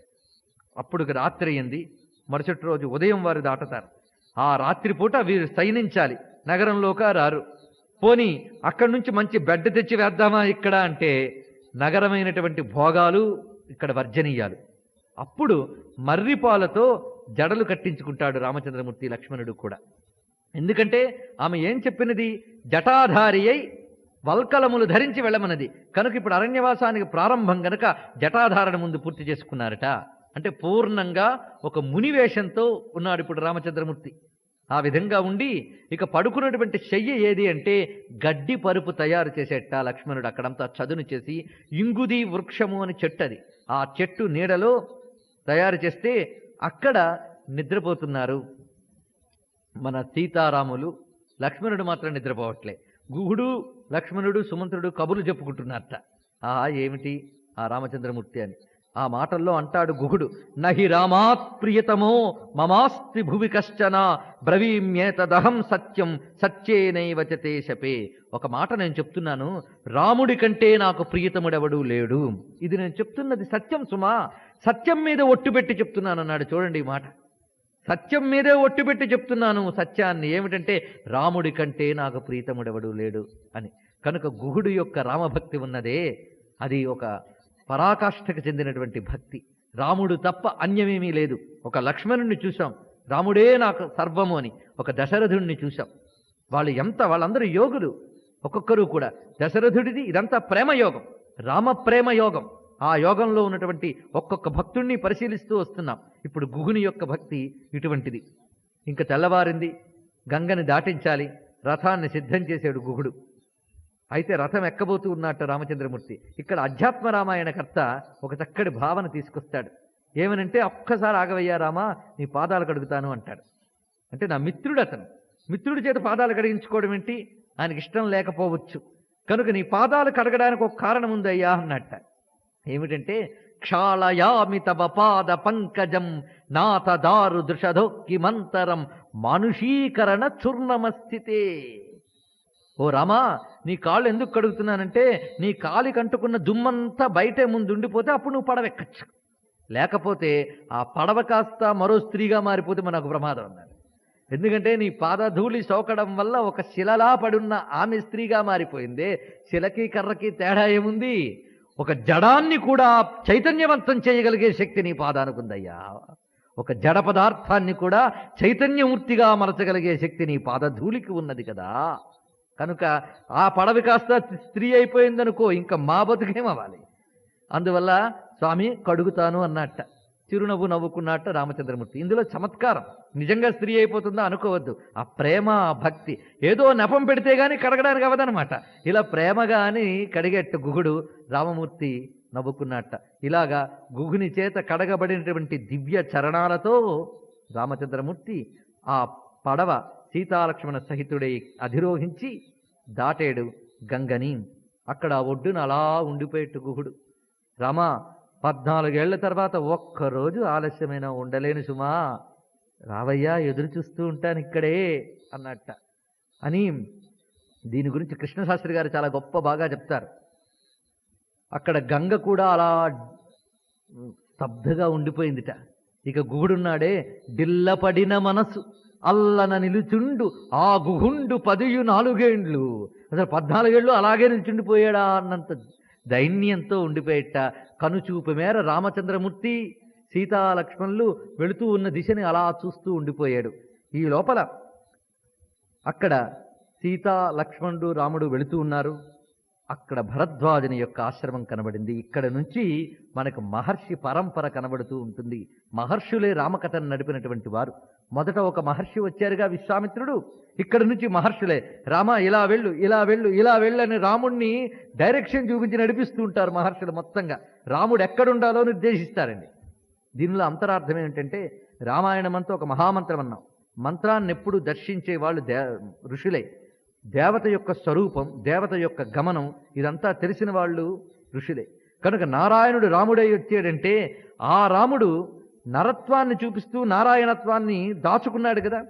అప్పుడు రాత్రి అయింది. మరుసటి రోజు ఉదయం వారు దాటుతారు. ఆ రాత్రిపూట వీరు శయనించాలి, నగరంలోకి రారు. పోని అక్కడి నుంచి మంచి బెడ్ తెచ్చి వేద్దామా ఇక్కడ అంటే నగరమైనటువంటి భోగాలు ఇక్కడ వర్జనీయాలు. అప్పుడు మర్రిపాలతో జడలు కట్టించుకుంటాడు రామచంద్రమూర్తి, లక్ష్మణుడు కూడా. ఎందుకంటే ఆమె ఏం చెప్పినది, జటాధారి అయి వల్కలములు ధరించి వెళ్ళమన్నది కనుక ఇప్పుడు అరణ్యవాసానికి ప్రారంభం గనక జటాధారణ ముందు పూర్తి చేసుకున్నారట. అంటే పూర్ణంగా ఒక మునివేషంతో ఉన్నాడు ఇప్పుడు రామచంద్రమూర్తి. ఆ విధంగా ఉండి ఇక పడుకున్నటువంటి శయ్య ఏది అంటే గడ్డి పరుపు తయారు చేసేట లక్ష్మణుడు. అక్కడంతా చదును చేసి ఇంగుది వృక్షము అని చెట్టు, అది ఆ చెట్టు నీడలో తయారు చేస్తే అక్కడ నిద్రపోతున్నారు మన సీతారాములు. లక్ష్మణుడు మాత్రం నిద్రపోవట్లే. గుహుడు, లక్ష్మణుడు, సుమంత్రుడు కబుర్లు చెప్పుకుంటున్నారట. ఏమిటి ఆ రామచంద్రమూర్తి అని ఆ మాటల్లో అంటాడు గుహుడు, నహి రామాత్ ప్రియతమో మమాస్తి భువి కశ్చన బ్రవీమ్యేతదహం సత్యం సత్యేనైవ చతే శపే. ఒక మాట నేను చెప్తున్నాను, రాముడి కంటే నాకు ప్రియతముడెవడూ లేడు. ఇది నేను చెప్తున్నది సత్యం సుమా, సత్యం మీద ఒట్టు పెట్టి చెప్తున్నాను అన్నాడు. చూడండి ఈ మాట, సత్యం మీదే ఒట్టు పెట్టి చెప్తున్నాను సత్యాన్ని. ఏమిటంటే రాముడి కంటే నాకు ప్రీతముడెవడు లేడు అని. కనుక గుహుడు యొక్క రామభక్తి ఉన్నదే అది ఒక పరాకాష్ఠకు చెందినటువంటి భక్తి. రాముడు తప్ప అన్యమేమీ లేదు. ఒక లక్ష్మణుణ్ణి చూశాం, రాముడే నాకు సర్వము అని. ఒక దశరథుణ్ణి చూశాం, వాళ్ళందరూ యోగులు ఒక్కొక్కరు కూడా. దశరథుడిది ఇదంతా ప్రేమయోగం, రామ ప్రేమయోగం. ఆ యోగంలో ఉన్నటువంటి ఒక్కొక్క భక్తుణ్ణి పరిశీలిస్తూ వస్తున్నాం. ఇప్పుడు గుహుని యొక్క భక్తి ఇటువంటిది. ఇంక తెల్లవారింది, గంగని దాటించాలి, రథాన్ని సిద్ధం చేశాడు గుహుడు. అయితే రథం ఎక్కబోతూ ఉన్నట్టు రామచంద్రమూర్తి. ఇక్కడ అధ్యాత్మ రామాయణకర్త ఒక చక్కటి భావన తీసుకొస్తాడు. ఏమనంటే, ఒక్కసారి ఆగవయ్యా రామా, నీ పాదాలు కడుగుతాను అంటాడు. అంటే నా మిత్రుడు అతను, మిత్రుడి చేత పాదాలు కడిగించుకోవడం ఏంటి, ఆయనకి ఇష్టం లేకపోవచ్చు. కనుక నీ పాదాలు కడగడానికి ఒక కారణం ఉందయ్యా అన్నట్ట. ఏమిటంటే, క్షాళయామి తవ పాద పంకజం నాథ దారు దృషధోక్కి మంతరం మానుషీకరణ చూర్ణమస్థితే. ఓ రామా, నీ కాళ్ళు ఎందుకు కడుగుతున్నానంటే, నీ కాలి కంటుకున్న దుమ్మంతా బయటే ముందు ఉండిపోతే అప్పుడు నువ్వు పడవెక్కచ్చు. లేకపోతే ఆ పడవ కాస్త మరో స్త్రీగా మారిపోతే మనకు ప్రమాదం అన్నారు. ఎందుకంటే నీ పాదధూళి సోకడం వల్ల ఒక శిలలా పడున్న ఆమె స్త్రీగా మారిపోయిందే. శిలకి కర్రకి తేడా ఏముంది? ఒక జడాన్ని కూడా చైతన్యవంతం చేయగలిగే శక్తి నీ పాదానుకుందయ్యా. ఒక జడ పదార్థాన్ని కూడా చైతన్యమూర్తిగా మలచగలిగే శక్తి నీ పాదధూళికి ఉన్నది కదా. కనుక ఆ పడవి కాస్త స్త్రీ అయిపోయిందనుకో, ఇంకా మా బతుకేమవ్వాలి. అందువల్ల స్వామి కడుగుతాను అన్నట్ట. చిరునవ్వు నవ్వుకున్నట్ట రామచంద్రమూర్తి. ఇందులో చమత్కారం, నిజంగా స్త్రీ అయిపోతుందా అనుకోవద్దు. ఆ ప్రేమ, ఆ భక్తి ఏదో నెపం పెడితే గాని కడగడానికి అవ్వదనమాట. ఇలా ప్రేమగా అని కడిగేట్టు గుహుడు, రామమూర్తి నవ్వుకున్నట్ట. ఇలాగా గుహుని చేత కడగబడినటువంటి దివ్య చరణాలతో రామచంద్రమూర్తి ఆ పడవ సీతాలక్ష్మణ సహితుడై అధిరోహించి దాటేడు గంగని. అక్కడ ఒడ్డున అలా ఉండిపోయేట్టు గుహుడు. రామా, 14 ఏళ్ల తర్వాత ఒక్కరోజు ఆలస్యమైన ఉండలేను సుమా, రావయ్యా, ఎదురు చూస్తూ ఉంటాను ఇక్కడే అన్నట్ట. అని దీని గురించి కృష్ణశాస్త్రి గారు చాలా బాగా చెప్తారు. అక్కడ గంగ కూడా అలా స్తబ్దగా ఉండిపోయిందిట. ఇక గుహుడున్నాడే, డిల్లపడిన మనసు అల్లన నిలుచుండు ఆ గుహుండు 14 ఏండ్లు. అసలు 14 ఏళ్ళు అలాగే నిల్చుండిపోయాడా అన్నంత దైన్యంతో ఉండిపోయేట. కనుచూపు మేర రామచంద్రమూర్తి సీతాలక్ష్మణులు వెళుతూ ఉన్న దిశని అలా చూస్తూ ఉండిపోయాడు. ఈ లోపల అక్కడ సీతా, లక్ష్మణుడు, రాముడు వెళుతూ ఉన్నారు. అక్కడ భరద్వాజుని యొక్క ఆశ్రమం కనబడింది. ఇక్కడ నుంచి మనకు మహర్షి పరంపర కనబడుతూ ఉంటుంది. మహర్షులే రామకథను నడిపినటువంటి వారు. మొదట ఒక మహర్షి వచ్చారుగా, విశ్వామిత్రుడు. ఇక్కడ నుంచి మహర్షులే రామ ఇలా వెళ్ళు, ఇలా వెళ్ళు, ఇలా వెళ్ళు అని రాముణ్ణి డైరెక్షన్ చూపించి నడిపిస్తూ ఉంటారు మహర్షులు. మొత్తంగా రాముడు ఎక్కడుండాలో నిర్దేశిస్తారండి. దీనిలో అంతరార్థం ఏమిటంటే, రామాయణం అంతా ఒక మహామంత్రం అన్నాం. మంత్రాన్ని ఎప్పుడు దర్శించే వాళ్ళు ఋషులే. దేవత యొక్క స్వరూపం, దేవత యొక్క గమనం ఇదంతా తెలిసిన వాళ్ళు ఋషులే. కనుక నారాయణుడు రాముడై వచ్చాడంటే ఆ రాముడు నరత్వాన్ని చూపిస్తూ నారాయణత్వాన్ని దాచుకున్నాడు కదా.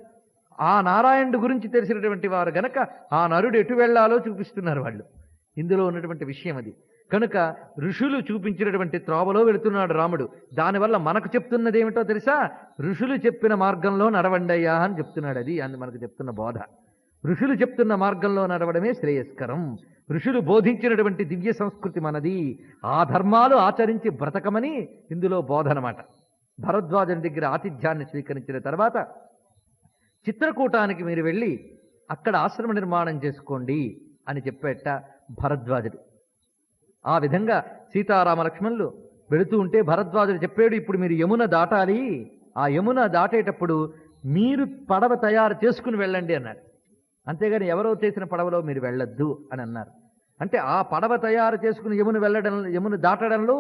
ఆ నారాయణుడి గురించి తెలిసినటువంటి వారు గనక ఆ నరుడు ఎటు వెళ్ళాలో చూపిస్తున్నారు వాళ్ళు. ఇందులో ఉన్నటువంటి విషయం అది. కనుక ఋషులు చూపించినటువంటి త్రోవలో వెళుతున్నాడు రాముడు. దానివల్ల మనకు చెప్తున్నది ఏమిటో తెలుసా? ఋషులు చెప్పిన మార్గంలో నడవండయ్యా అని చెప్తున్నాడు. అది మనకు చెప్తున్న బోధ. ఋషులు చెప్తున్న మార్గంలో నడవడమే శ్రేయస్కరం. ఋషులు బోధించినటువంటి దివ్య సంస్కృతి మనది. ఆ ధర్మాలు ఆచరించి బ్రతకమని ఇందులో బోధనమాట. భరద్వాజుని దగ్గర ఆతిథ్యాన్ని స్వీకరించిన తర్వాత చిత్రకూటానికి మీరు వెళ్ళి అక్కడ ఆశ్రమ నిర్మాణం చేసుకోండి అని చెప్పేట భరద్వాజుడు. ఆ విధంగా సీతారామ లక్ష్మణులు వెళుతూ ఉంటే భరద్వాజుడు చెప్పాడు, ఇప్పుడు మీరు యమున దాటాలి. ఆ యమున దాటేటప్పుడు మీరు పడవ తయారు చేసుకుని వెళ్ళండి అన్నాడు. అంతేగాని ఎవరో చేసిన పడవలో మీరు వెళ్ళొద్దు అని అన్నారు. అంటే ఆ పడవ తయారు చేసుకుని యమున దాటడంలో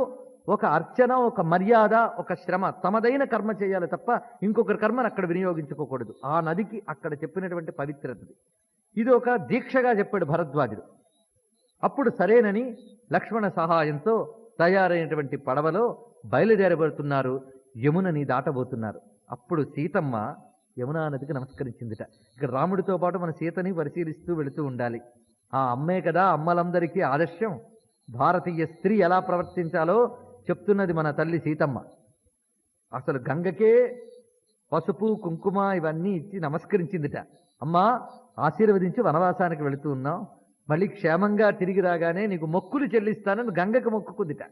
ఒక అర్చన, ఒక మర్యాద, ఒక శ్రమ, తమదైన కర్మ చేయాలి తప్ప ఇంకొకరి కర్మను అక్కడ వినియోగించుకోకూడదు. ఆ నదికి అక్కడ చెప్పినటువంటి పవిత్రతది. ఇది ఒక దీక్షగా చెప్పాడు భరద్వాజుడు. అప్పుడు సరేనని లక్ష్మణ సహాయంతో తయారైనటువంటి పడవలో బయలుదేరబడుతున్నారు, యమునని దాటబోతున్నారు. అప్పుడు సీతమ్మ యమునా నదికి నమస్కరించిందిట. ఇక రాముడితో పాటు మన సీతని పరిశీలిస్తూ వెళుతూ ఉండాలి. ఆ అమ్మే కదా అమ్మలందరికీ ఆదర్శం. భారతీయ స్త్రీ ఎలా ప్రవర్తించాలో చెప్తున్నది మన తల్లి సీతమ్మ. అసలు గంగకే పసుపు కుంకుమ ఇవన్నీ ఇచ్చి నమస్కరించిందిట. అమ్మా, ఆశీర్వదించి వనవాసానికి వెళుతూ ఉన్నాం, మళ్ళీ క్షేమంగా తిరిగి రాగానే నీకు మొక్కులు చెల్లిస్తానని గంగకు మొక్కుకుందిట.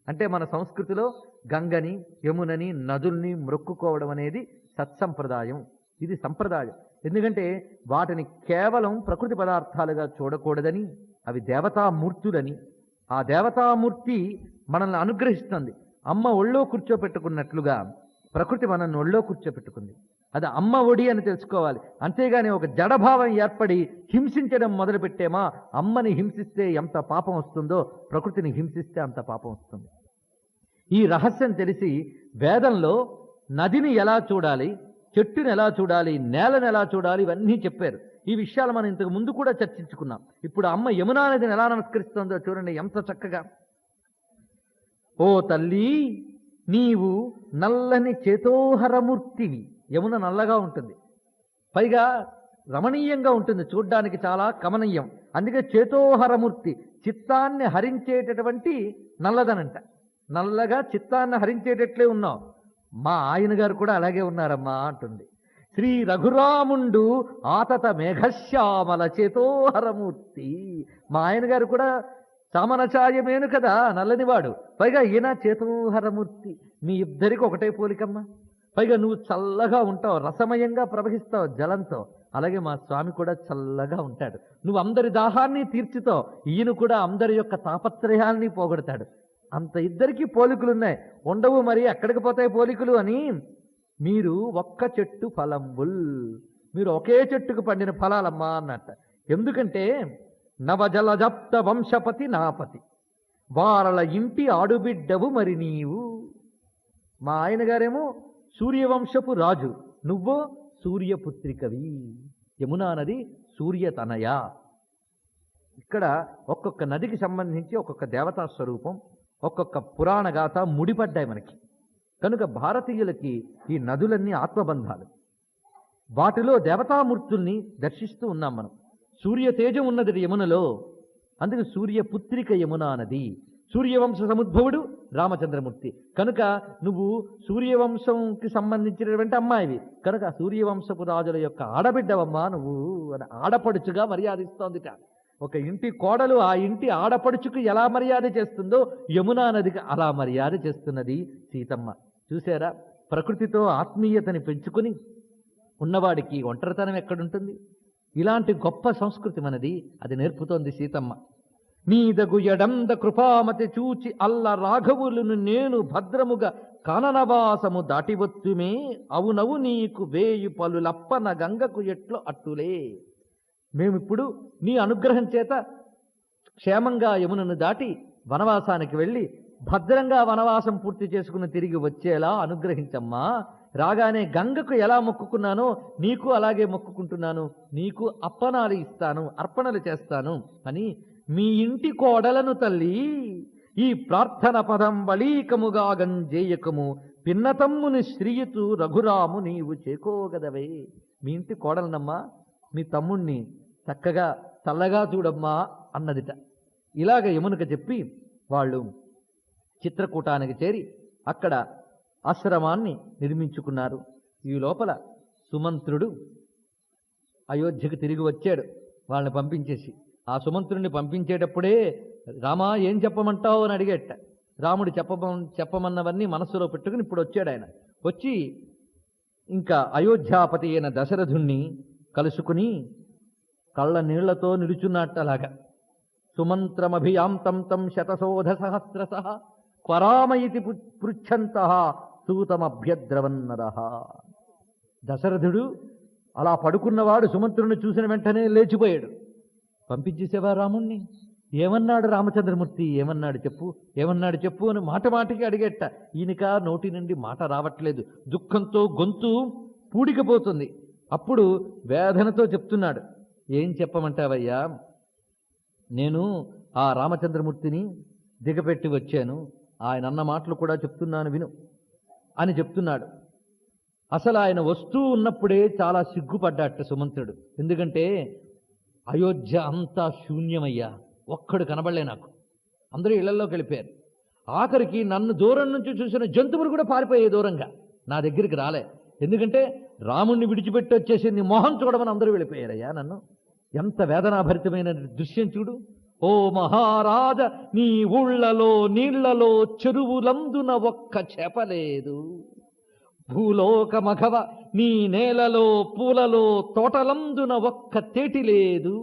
అంటే మన సంస్కృతిలో గంగని, యమునని, నదుల్ని మొక్కుకోవడం అనేది సత్సంప్రదాయం. ఇది సంప్రదాయం. ఎందుకంటే వాటిని కేవలం ప్రకృతి పదార్థాలుగా చూడకూడదని, అవి దేవతామూర్తులని. ఆ దేవతామూర్తి మనల్ని అనుగ్రహిస్తుంది. అమ్మ ఒళ్ళో కూర్చోపెట్టుకున్నట్లుగా ప్రకృతి మనల్ని ఒళ్ళో కూర్చోపెట్టుకుంది. అది అమ్మ ఒడి అని తెలుసుకోవాలి. అంతేగాని ఒక జడభావం ఏర్పడి హింసించడం మొదలుపెట్టేమా, అమ్మని హింసిస్తే ఎంత పాపం వస్తుందో ప్రకృతిని హింసిస్తే అంత పాపం వస్తుంది. ఈ రహస్యం తెలిసి వేదంలో నదిని ఎలా చూడాలి, చెట్టుని ఎలా చూడాలి, నేలను ఎలా చూడాలి, ఇవన్నీ చెప్పారు. ఈ విషయాలు మనం ఇంతకు ముందు కూడా చర్చించుకున్నాం. ఇప్పుడు అమ్మ యమునా నదిని ఎలా నమస్కరిస్తుందో చూడండి ఎంత చక్కగా. ఓ తల్లి, నీవు నల్లని చేతోహరమూర్తివి. యమున నల్లగా ఉంటుంది, పైగా రమణీయంగా ఉంటుంది, చూడ్డానికి చాలా కమనీయం. అందుకే చేతోహరమూర్తి, చిత్తాన్ని హరించేటటువంటి నల్లదనంట. నల్లగా చిత్తాన్ని హరించేటట్లే ఉన్నావు. మా ఆయన గారు కూడా అలాగే ఉన్నారమ్మా అంటుంది. శ్రీ రఘురాముండు ఆతత మేఘశ్యామల చేతోహరమూర్తి. మా ఆయన గారు కూడా సామనచార్యమేను కదా, నల్లనివాడు, పైగా ఈయన చేతోహరమూర్తి. మీ ఇద్దరికి ఒకటే పోలికమ్మా. పైగా నువ్వు చల్లగా ఉంటావు, రసమయంగా ప్రవహిస్తావు జలంతో. అలాగే మా స్వామి కూడా చల్లగా ఉంటాడు. నువ్వు అందరి దాహాన్ని తీర్చుతావు, ఈయన కూడా అందరి యొక్క తాపత్రయాల్ని పోగొడతాడు. అంత ఇద్దరికి పోలికలున్నాయి. ఉండవు మరి ఎక్కడికి పోతాయి పోలికలు అని. మీరు ఒక్క చెట్టు ఫలంబుల్, మీరు ఒకే చెట్టుకు పండిన ఫలాలమ్మా అన్నట్ట. ఎందుకంటే నవజలజప్త వంశపతి నాపతి, వారల ఇంటి ఆడుబిడ్డవు మరి నీవు. మా ఆయన గారేమో సూర్యవంశపు రాజు, నువ్వు సూర్యపుత్రికవి. యమునా నది సూర్యతనయ. ఇక్కడ ఒక్కొక్క నదికి సంబంధించి ఒక్కొక్క దేవతా స్వరూపం, ఒక్కొక్క పురాణ గాథ ముడిపడ్డాయి మనకి. కనుక భారతీయులకి ఈ నదులన్నీ ఆత్మబంధాలు. వాటిలో దేవతామూర్తుల్ని దర్శిస్తూ ఉన్నాం మనం. సూర్య తేజం ఉన్నది యమునలో, అందుకే సూర్యపుత్రిక యమునా నది. సూర్యవంశ సముద్భవుడు రామచంద్రమూర్తి. కనుక నువ్వు సూర్యవంశంకి సంబంధించినటువంటి అమ్మాయివి, కనుక సూర్యవంశపు రాజుల యొక్క ఆడబిడ్డవమ్మా నువ్వు అని ఆడపడుచుగా మర్యాదిస్తోందిట. ఒక ఇంటి కోడలు ఆ ఇంటి ఆడపడుచుకు ఎలా మర్యాద చేస్తుందో యమునా నదికి అలా మర్యాద చేస్తున్నది సీతమ్మ. చూసారా, ప్రకృతితో ఆత్మీయతని పెంచుకుని ఉన్నవాడికి ఒంటరితనం ఎక్కడుంటుంది? ఇలాంటి గొప్ప సంస్కృతి మనది, అది నేర్పుతోంది సీతమ్మ. నీదగు ఎడంద కృపామతి చూచి అల్ల రాఘవులను నేను భద్రముగా కాననవాసము దాటివచ్చుమే, అవునవు నీకు వేయు పలులప్పన గంగకు ఎట్లు అట్టులే. మేమిప్పుడు నీ అనుగ్రహం చేత క్షేమంగా యమునను దాటి వనవాసానికి వెళ్ళి భద్రంగా వనవాసం పూర్తి చేసుకుని తిరిగి వచ్చేలా అనుగ్రహించమ్మా. రాగానే గంగకు ఎలా మొక్కుకున్నానో నీకు అలాగే మొక్కుకుంటున్నాను, నీకు అప్పనాలు ఇస్తాను, అర్పణలు చేస్తాను అని మీ ఇంటి కోడలను తల్లి ఈ ప్రార్థన పదం వళీకముగా గంజేయకము పిన్నతమ్ముని శ్రీయుతు రఘురాము నీవు చేకోగదవే. మీ ఇంటి కోడలనమ్మా, మీ తమ్ముణ్ణి చక్కగా చల్లగా చూడమ్మా అన్నదిట. ఇలాగ యమునకు చెప్పి వాళ్ళు చిత్రకూటానికి చేరి అక్కడ ఆశ్రమాన్ని నిర్మించుకున్నారు. ఈ లోపల సుమంత్రుడు అయోధ్యకు తిరిగి వచ్చాడు వాళ్ళని పంపించేసి. ఆ సుమంత్రుడిని పంపించేటప్పుడే రామా ఏం చెప్పమంటావు అని అడిగేట. రాముడు చెప్పమన్నవన్నీ మనస్సులో పెట్టుకుని ఇప్పుడు వచ్చాడు ఆయన. వచ్చి ఇంకా అయోధ్యాపతి అయిన దశరథుణ్ణి కలుసుకుని కళ్ళ నీళ్లతో నిలుచున్నట్టలాగా సుమంత్రమభియాంతం తం శతశోధ సహస్రశ క్వరామయితి పృచ్ఛంత సూతమభ్యద్రవన్నర. దశరథుడు అలా పడుకున్నవాడు సుమంత్రుని చూసిన వెంటనే లేచిపోయాడు. పంపించేసేవా రాముణ్ణి? ఏమన్నాడు రామచంద్రమూర్తి? ఏమన్నాడు చెప్పు, ఏమన్నాడు చెప్పు అని మాట మాటికి అడిగేట. ఈయనక నోటి నుండి మాట రావట్లేదు, దుఃఖంతో గొంతు పూడికపోతుంది. అప్పుడు వేదనతో చెప్తున్నాడు. ఏం చెప్పమంటావయ్యా, నేను ఆ రామచంద్రమూర్తిని దిగపెట్టి వచ్చాను, ఆయన అన్న మాటలు కూడా చెప్తున్నాను విను అని చెప్తున్నాడు. అసలు ఆయన వస్తూ ఉన్నప్పుడే చాలా సిగ్గుపడ్డాట సుమంత్రుడు. ఎందుకంటే అయోధ్య అంతా శూన్యమయ్యా, ఒక్కడు కనబడలే నాకు, అందరూ ఇళ్లలోకి వెళ్ళిపోయారు. ఆఖరికి నన్ను దూరం నుంచి చూసిన జంతువులు కూడా పారిపోయే దూరంగా నా దగ్గరికి రాలే. ఎందుకంటే రాముణ్ణి విడిచిపెట్టి వచ్చేసి నీ మొహం చూడమని అందరూ వెళ్ళిపోయారయ్యా. నన్ను ఎంత వేదనాభరితమైన దృశ్యం చూడు. ఓ మహారాజ, నీ ఊళ్ళలో నీళ్లలో చెరువులందున ఒక్క చేపలేదు, భూలోక మఘవ నీ నేలలో పూలలో తోటలందున ఒక్క తేటి లేదు.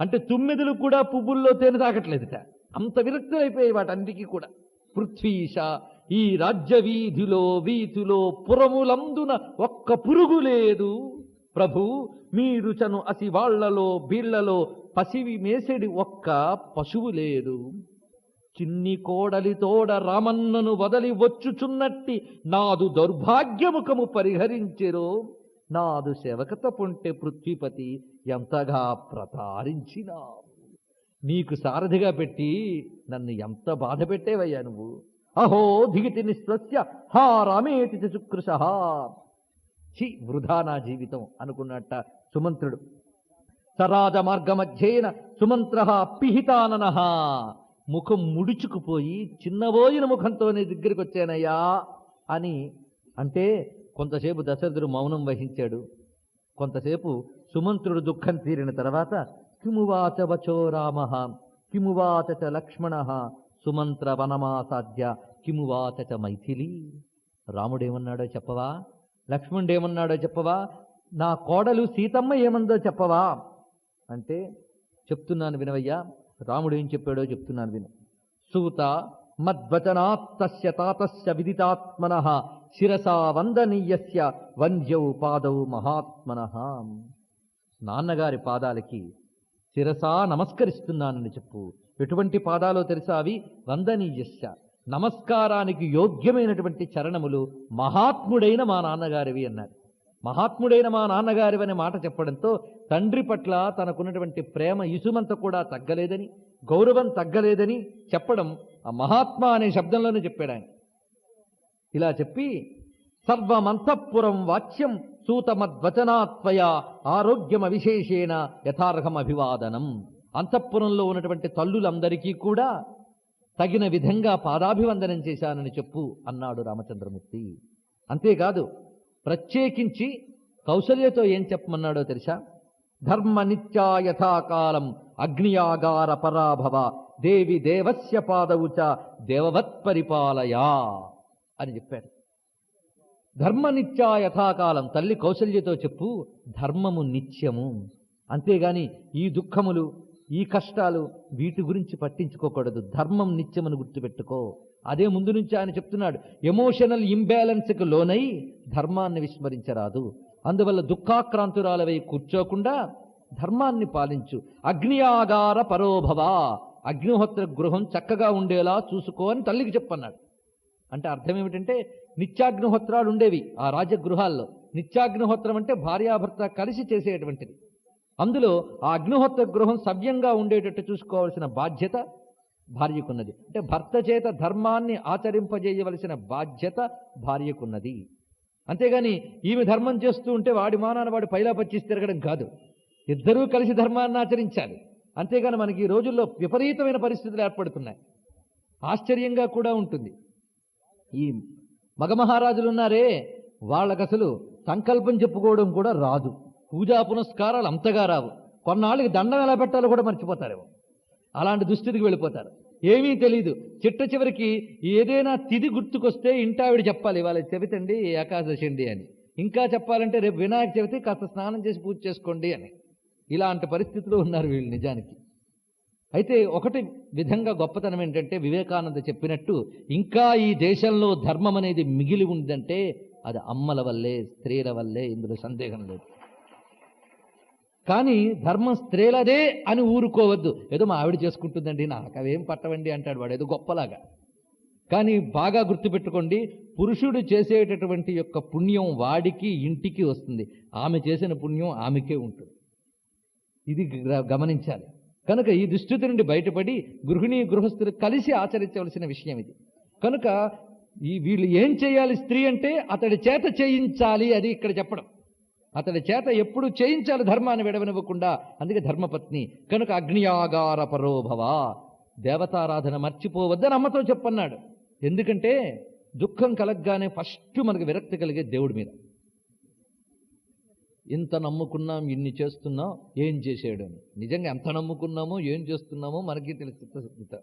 అంటే తుమ్మెదులు కూడా పువ్వుల్లో తేనె తాగట్లేదుట, అంత విరక్తులైపోయాయి వాటన్నిటికీ కూడా. పృథ్వీశ ఈ రాజ్య వీధిలో పురములందున ఒక్క పురుగు లేదు. ప్రభు మీరు చను అసి వాళ్లలో బీళ్లలో పసివి మేసెడి ఒక్క పశువు లేదు. చిన్ని కోడలితోడ రామన్నను వదలి వచ్చుచున్నట్టి నాదు దౌర్భాగ్యముఖము పరిహరించెరో. నాదు సేవకత పొంటె పృథ్వీపతి ఎంతగా ప్రతారించినా. నీకు సారథిగా పెట్టి నన్ను ఎంత బాధ పెట్టేవయ్యా నువ్వు. అహో ధిగితి నిస్వస్య హా రామేతి శుక్రుశ. చి వృధా నా జీవితం అనుకున్నట్ట సుమంత్రుడు. సరాజ మార్గమధ్యేన సుమంత్ర పిహితానన. ముఖం ముడుచుకుపోయి చిన్నబోయిన ముఖంతోనే దగ్గరికి వచ్చానయ్యా అని అంటే కొంతసేపు దశరథుడు మౌనం వహించాడు. కొంతసేపు సుమంత్రుడు దుఃఖం తీరిన తర్వాత కిమువాచ వచో రామ కిమువాచ చ లక్ష్మణ సుమంత్ర వనమాసాద్య కిమువాచ చ మైథిలి. రాముడేమన్నాడో చెప్పవా, లక్ష్మణుడేమన్నాడో చెప్పవా, నా కోడలు సీతమ్మ ఏమందో చెప్పవా అంటే చెప్తున్నాను వినవయ్యా. రాముడు ఏం చెప్పాడో చెప్తున్నాను విను. సూత మద్వచనాత్తస్య తాతస్య విదితాత్మనః శిరసా వందనీయస్య వంద్యౌ పాదౌ మహాత్మనః. నాన్నగారి పాదాలకి శిరసా నమస్కరిస్తున్నానని చెప్పు. ఎటువంటి పాదాలో తెలుసా? అవి వందనీయస్య, నమస్కారానికి యోగ్యమైనటువంటి చరణములు, మహాత్ముడైన మా నాన్నగారివి అన్నారు. మహాత్ముడైన మా నాన్నగారి అనే మాట చెప్పడంతో తండ్రి పట్ల తనకున్నటువంటి ప్రేమ ఇసుమంత కూడా తగ్గలేదని, గౌరవం తగ్గలేదని చెప్పడం ఆ మహాత్మా అనే శబ్దంలోనే చెప్పాడు ఆయన. ఇలా చెప్పి సర్వమంతఃపురం వాచ్యం సూతమద్వచనాత్వయ ఆరోగ్యం అవిశేషేణ యథార్హం అభివాదనం. అంతఃపురంలో ఉన్నటువంటి తల్లులందరికీ కూడా తగిన విధంగా పాదాభివందనం చేశానని చెప్పు అన్నాడు రామచంద్రమూర్తి. అంతేకాదు ప్రత్యేకించి కౌసల్యతో ఏం చెప్పమన్నాడో తెలుసా? ధర్మ నిత్యా యథాకాలం అగ్నియాగార పరాభవ దేవి దేవస్య పాదవుచ దేవవత్ పరిపాలయా అని చెప్పాడు. ధర్మ నిత్యా యథాకాలం, తల్లి కౌసల్యతో చెప్పు, ధర్మము నిత్యము. అంతేగాని ఈ దుఃఖములు ఈ కష్టాలు వీటి గురించి పట్టించుకోకూడదు. ధర్మం నిత్యమని గుర్తుపెట్టుకో. అదే ముందు నుంచి ఆయన చెప్తున్నాడు, ఎమోషనల్ ఇంబ్యాలెన్స్కి లోనై ధర్మాన్ని విస్మరించరాదు. అందువల్ల దుఃఖాక్రాంతురాలవై కూర్చోకుండా ధర్మాన్ని పాలించు. అగ్నియాగార పరోభవ, అగ్నిహోత్ర గృహం చక్కగా ఉండేలా చూసుకో అని తల్లికి చెప్పన్నాడు. అంటే అర్థం ఏమిటంటే నిత్యాగ్నిహోత్రాలు ఉండేవి ఆ రాజగృహాల్లో. నిత్యాగ్నిహోత్రం అంటే భార్యాభర్త కలిసి చేసేటువంటిది. అందులో ఆ అగ్నిహోత్ర గృహం సవ్యంగా ఉండేటట్టు చూసుకోవాల్సిన బాధ్యత భార్యకున్నది. అంటే భర్త చేత ధర్మాన్ని ఆచరింపజేయవలసిన బాధ్యత భార్యకున్నది. అంతేగాని ఈమె ధర్మం చేస్తూ ఉంటే వాడి మానాన వాడు పైలా పచ్చిసి తిరగడం కాదు. ఇద్దరూ కలిసి ధర్మాన్ని ఆచరించాలి. అంతేగాని మనకి ఈ రోజుల్లో విపరీతమైన పరిస్థితులు ఏర్పడుతున్నాయి. ఆశ్చర్యంగా కూడా ఉంటుంది. ఈ మగ మహారాజులు ఉన్నారే, వాళ్ళకు అసలు సంకల్పం చెప్పుకోవడం కూడా రాదు. పూజా పునస్కారాలు అంతగా రావు. కొన్నాళ్ళకి దండం ఎలా పెట్టాలో కూడా మర్చిపోతారేమో. అలాంటి దుస్థితికి వెళ్ళిపోతారు. ఏమీ తెలియదు. చిట్ట చివరికి ఏదైనా తిథి గుర్తుకొస్తే ఇంటావిడ చెప్పాలి, వాళ్ళ చెబితండి ఏకాదశి అండి అని. ఇంకా చెప్పాలంటే రేపు వినాయక చవితి, కాస్త స్నానం చేసి పూజ చేసుకోండి అని. ఇలాంటి పరిస్థితులు ఉన్నారు వీళ్ళు నిజానికి. అయితే ఒకటి విధంగా గొప్పతనం ఏంటంటే, వివేకానంద చెప్పినట్టు ఇంకా ఈ దేశంలో ధర్మం అనేది మిగిలి ఉందంటే అది అమ్మల వల్లే, స్త్రీల వల్లే, ఇందులో సందేహం లేదు. కానీ ధర్మం స్త్రీలదే అని ఊరుకోవద్దు. ఏదో మా ఆవిడ చేసుకుంటుందండి, నాకు అవేం పట్టవండి అంటాడు వాడు ఏదో గొప్పలాగా. కానీ బాగా గుర్తుపెట్టుకోండి, పురుషుడు చేసేటటువంటి యొక్క పుణ్యం వాడికి ఇంటికి వస్తుంది. ఆమె చేసిన పుణ్యం ఆమెకే ఉంటుంది. ఇది గమనించాలి. కనుక ఈ దుస్థితి నుండి బయటపడి గృహిణీ గృహస్థులు కలిసి ఆచరించవలసిన విషయం ఇది. కనుక వీళ్ళు ఏం చేయాలి? స్త్రీ అంటే అతడి చేత చేయించాలి, అది ఇక్కడ చెప్పడం. అతడి చేత ఎప్పుడు చేయించాలి ధర్మాన్ని విడవనివ్వకుండా. అందుకే ధర్మపత్ని. కనుక అగ్నియాగార పరోభవ, దేవతారాధన మర్చిపోవద్దని అమ్మతో చెప్పన్నాడు. ఎందుకంటే దుఃఖం కలగ్గానే ఫస్ట్ మనకు విరక్తి కలిగే దేవుడి మీద. ఇంత నమ్ముకున్నాం, ఇన్ని చేస్తున్నాం, ఏం చేసాడు? నిజంగా ఎంత నమ్ముకున్నామో ఏం చేస్తున్నామో మనకి తెలుసు.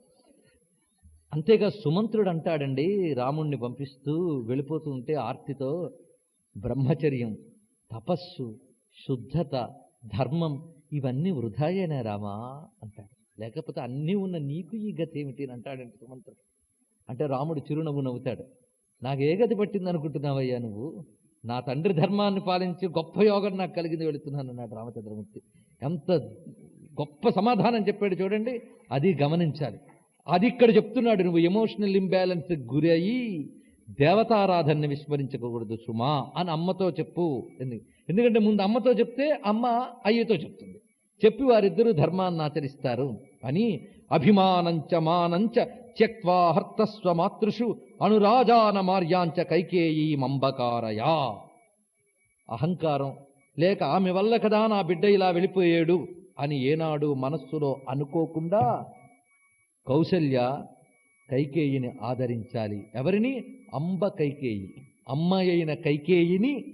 అంతేగా సుమంత్రుడు అంటాడండి, రాముణ్ణి పంపిస్తూ వెళ్ళిపోతూ ఉంటే ఆర్తితో, బ్రహ్మచర్యం, తపస్సు, శుద్ధత, ధర్మం ఇవన్నీ వృధాయేనా రామా అంటాడు. లేకపోతే అన్నీ ఉన్న నీకు ఈ గతి ఏమిటి అని అంటాడంటే సుమంత్రుడు. అంటే రాముడు చిరునవ్వు నవ్వుతాడు. నాకు ఏ గతి పట్టింది అనుకుంటున్నావయ్యా నువ్వు? నా తండ్రి ధర్మాన్ని పాలించి గొప్ప యోగం నాకు కలిగింది వెళుతున్నాను అన్నాడు రామచంద్రమూర్తి. ఎంత గొప్ప సమాధానం చెప్పాడు చూడండి. అది గమనించాలి. అది ఇక్కడ చెప్తున్నాడు. నువ్వు ఎమోషనల్ ఇంబ్యాలెన్స్ గురయ్యి దేవతారాధనని విస్మరించకూడదు సుమా అని అమ్మతో చెప్పు. ఎందుకంటే ముందు అమ్మతో చెప్తే అమ్మ అయ్యతో చెప్తుంది. చెప్పి వారిద్దరూ ధర్మాన్ని ఆచరిస్తారు అని. అభిమానంచ మానంచ త్యక్వా హర్తస్వ మాతృషు అనురాజాన మార్యాంచ కైకేయీ మంబకారయా. అహంకారం లేక ఆమె వల్ల కదా నా బిడ్డ ఇలా వెళ్ళిపోయాడు అని ఏనాడు మనస్సులో అనుకోకుండా కౌసల్య కైకేయిని ఆదరించాలి. ఎవరిని? అంబ కైకేయి. అమ్మాయి అయిన కైకేయిని